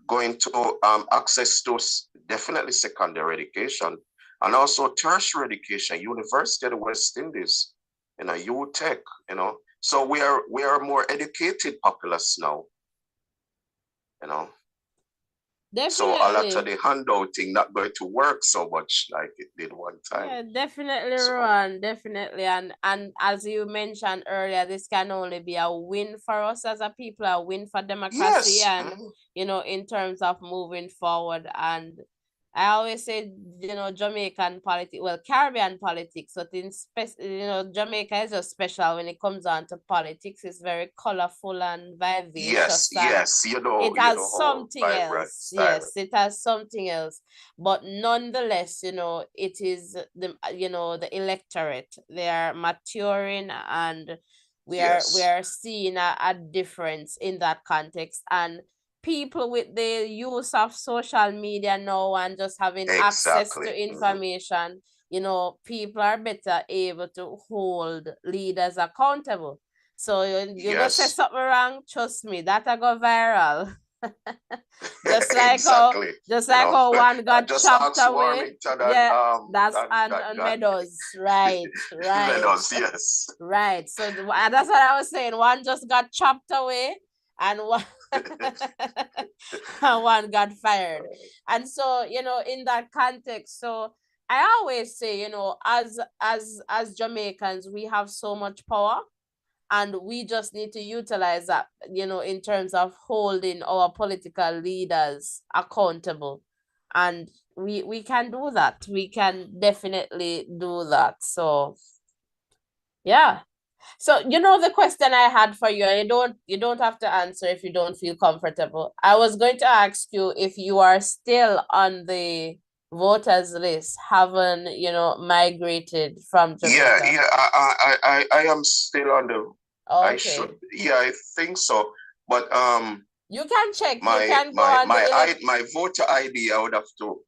Going to access to definitely secondary education, and also tertiary education, University of the West Indies, UTech, So we are more educated populace now, Definitely. So a lot of the handouting not going to work so much like it did one time. Yeah, definitely, Ron, definitely. And as you mentioned earlier, this can only be a win for us as a people, a win for democracy, and in terms of moving forward. And I always say, Jamaican politics, well, Caribbean politics, but Jamaica is just special when it comes on to politics. It's very colorful and Yes, vivacious, and yes, it you know has how something vibrant else. style. Yes, it has something else. But nonetheless, it is the electorate. They are maturing, and we Yes, are seeing a difference in that context. And people with the use of social media now and just having access to exactly. information, people are better able to hold leaders accountable. So you go say Yes, something wrong, trust me, that I go viral. exactly. Just You like know, how one I got just chopped asked away. Warmington Yeah, that's and that on got Meadows. Right, right. Meadows. Yes. Right. So that's what I was saying. One just got chopped away, and one and one got fired. And so, in that context, so I always say, as Jamaicans, we have so much power, and we just need to utilize that, in terms of holding our political leaders accountable. And we can do that. We can definitely do that. So yeah. So the question I had for you, and you don't have to answer if you don't feel comfortable. I was going to ask you if you are still on the voters list, having migrated from Yeah, Jamaica. yeah. I am still on the. I should. Okay. Yeah, I think so. But You can check. You can go on the my voter ID, I would have to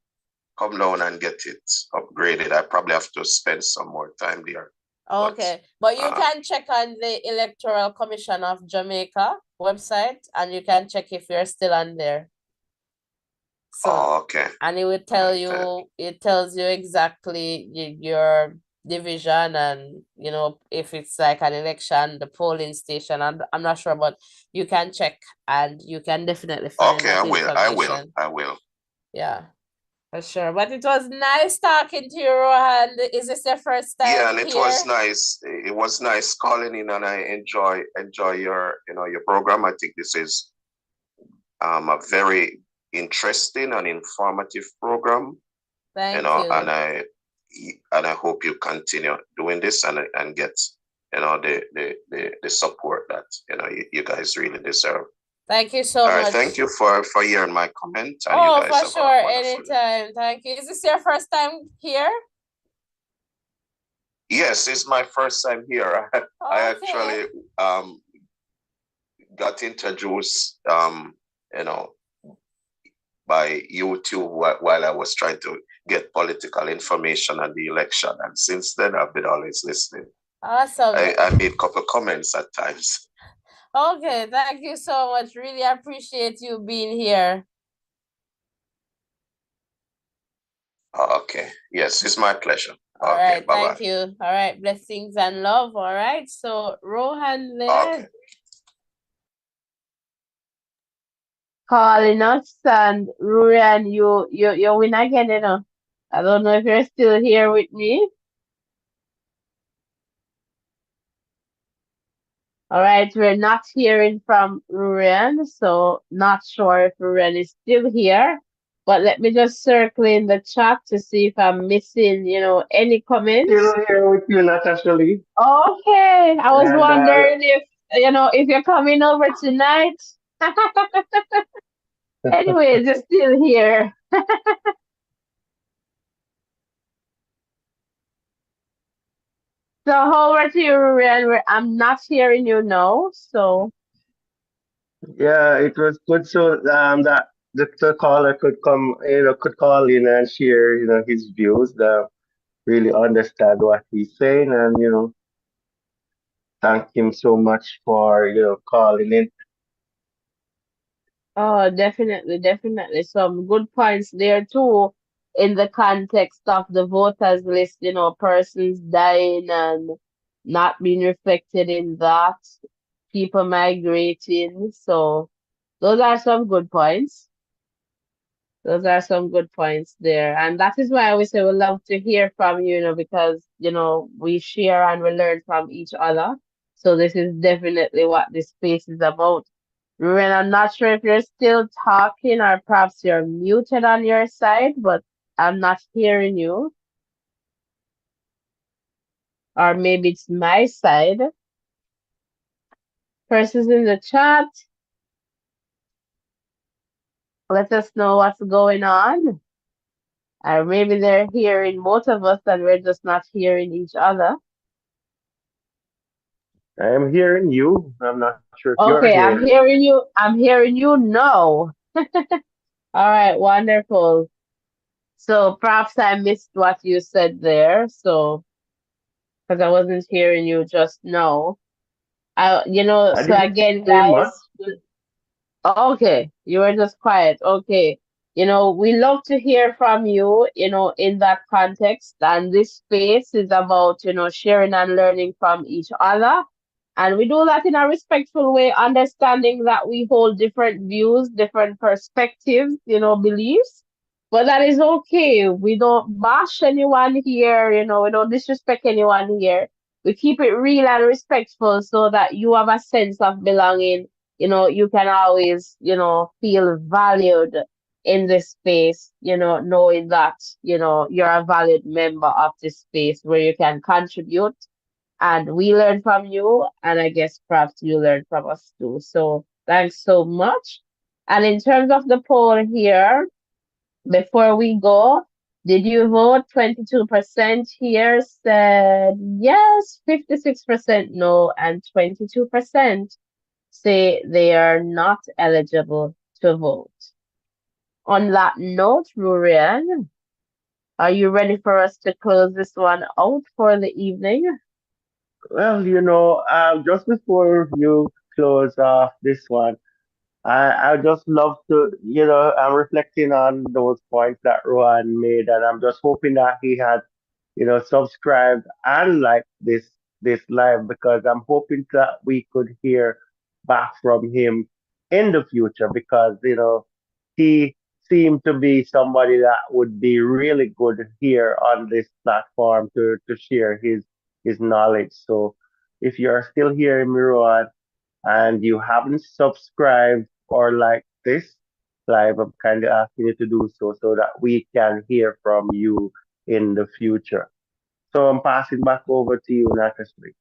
come down and get it upgraded. I probably have to spend some more time there. But Okay, but you um, can check on the Electoral Commission of Jamaica website, and you can check if you're still on there. So, oh, okay. and it will tell Okay. you, it tells you exactly your division, and if it's like an election, the polling station. I'm not sure, but you can check, and you can definitely find Okay, I that will. I will. information. I will. Yeah, for sure. But it was nice talking to you, Rohan. Is this your first Yeah, time and it was here? nice. It was nice calling in, and I enjoy your your program. I think this is a very interesting and informative program. Thank you. And I hope you continue doing this and get the support that you guys really deserve. Thank you so All right, thank much. you for hearing my comment, and you Oh, guys for have a sure. wonderful day. Anytime. Thank you. Is this your first time here? Yes, it's my first time here. I Okay. actually got introduced you know by YouTube while I was trying to get political information on the election, and since then I've been always listening. Awesome. I made a couple of comments at times. Okay, thank you so much. Really appreciate you being here. Okay. Yes, it's my pleasure. All Okay. right, Bye thank bye. you. All right, blessings and love. All right, so Rohan Okay. there. Calling us and Rurian, you win again, you know. I don't know if you're still here with me. All right, we're not hearing from Rurian, so not sure if Rurian is still here. But let me just circle in the chat to see if I'm missing, any Still comments. here with you, not actually. Okay, I was And wondering if you're coming over tonight. Anyways, you're still here. So over to you, Rurian. I'm not hearing you now, so. yeah, it was good so that the caller could come, could call in and share, his views, that really understand what he's saying, and thank him so much for calling in. Oh, definitely, definitely. Some good points there too, in the context of the voters list, persons dying and not being reflected in that, people migrating. So those are some good points. Those are some good points there. And that is why I always say we love to hear from you, because, we share and we learn from each other. So this is definitely what this space is about. Ruben, I'm not sure if you're still talking or perhaps you're muted on your side, but I'm not hearing you, or maybe it's my side. Persons in the chat, let us know what's going on. Or maybe they're hearing both of us and we're just not hearing each other. I am hearing you. I'm not sure if you're Okay, hearing I'm me. hearing you. I'm hearing you. No. All right, wonderful. So perhaps I missed what you said there. So because I wasn't hearing you just now. I So didn't again, say much. guys, okay, you were just quiet. Okay. We love to hear from you, in that context. And this space is about, sharing and learning from each other. And we do that in a respectful way, understanding that we hold different views, different perspectives, beliefs. But that is okay. We don't bash anyone here, we don't disrespect anyone here. We keep it real and respectful so that you have a sense of belonging. You can always, feel valued in this space, knowing that, you're a valued member of this space where you can contribute and we learn from you, and I guess perhaps you learn from us too. So thanks so much. And in terms of the poll here, before we go, did you vote? 22% here said yes, 56% no, and 22% say they are not eligible to vote. On that note, Rurian, are you ready for us to close this one out for the evening? Well, just before you close off this one, I just love to, I'm reflecting on those points that Rohan made, and I'm just hoping that he had, subscribed and liked this live because I'm hoping that we could hear back from him in the future because, he seemed to be somebody that would be really good here on this platform to share his knowledge. So if you're still hearing me, Rohan, and you haven't subscribed or liked this live, I'm kind of asking you to do so that we can hear from you in the future. So I'm passing back over to you, Nakasri.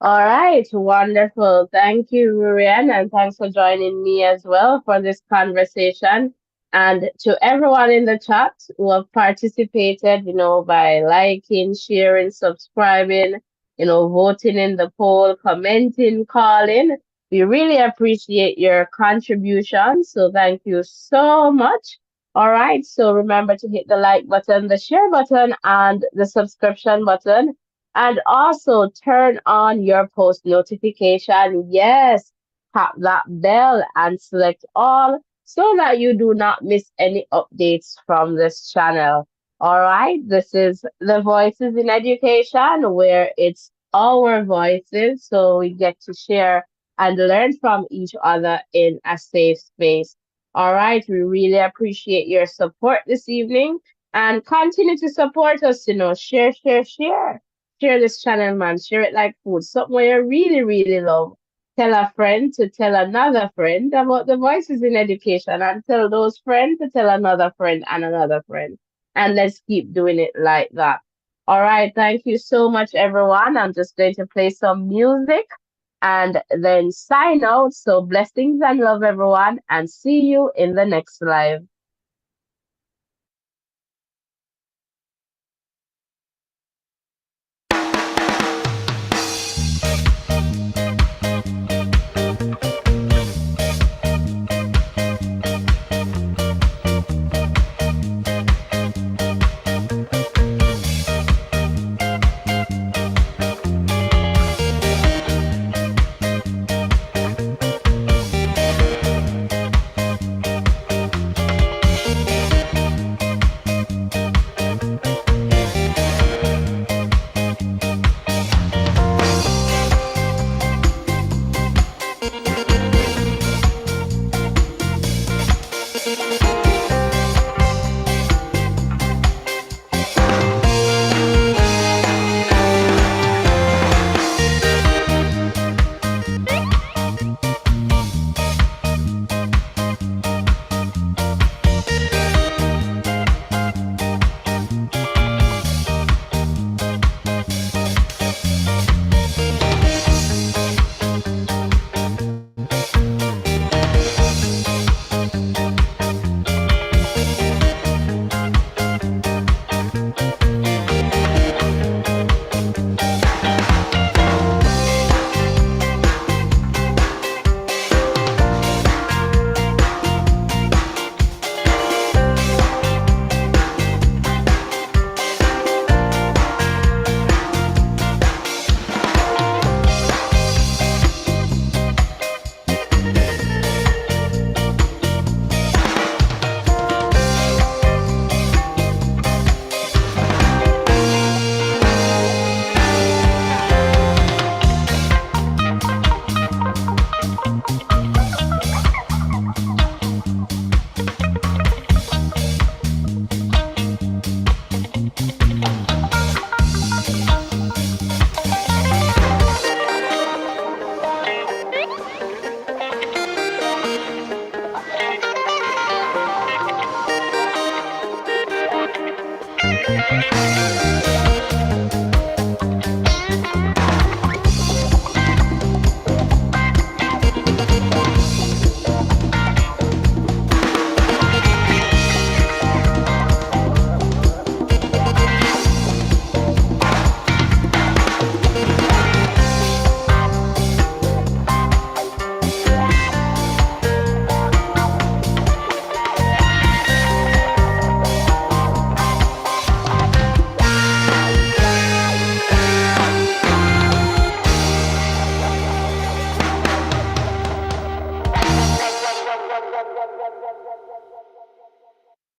All right, wonderful. Thank you, Rurian, and thanks for joining me as well for this conversation. And to everyone in the chat who have participated, by liking, sharing, subscribing, voting in the poll, commenting, calling. We really appreciate your contribution. So thank you so much. All right, so remember to hit the like button, the share button, and the subscription button, and also turn on your post notification. Yes, tap that bell and select all so that you do not miss any updates from this channel. All right, this is the Voices in Education where it's our voices, so we get to share and learn from each other in a safe space. All right, we really appreciate your support this evening and continue to support us, share, share, share. Share this channel, man. Share it like food. Something where you really, really love. Tell a friend to tell another friend about the voices in education and tell those friends to tell another friend and another friend. And let's keep doing it like that. All right. Thank you so much, everyone. I'm just going to play some music and then sign out. So blessings and love, everyone, and see you in the next live.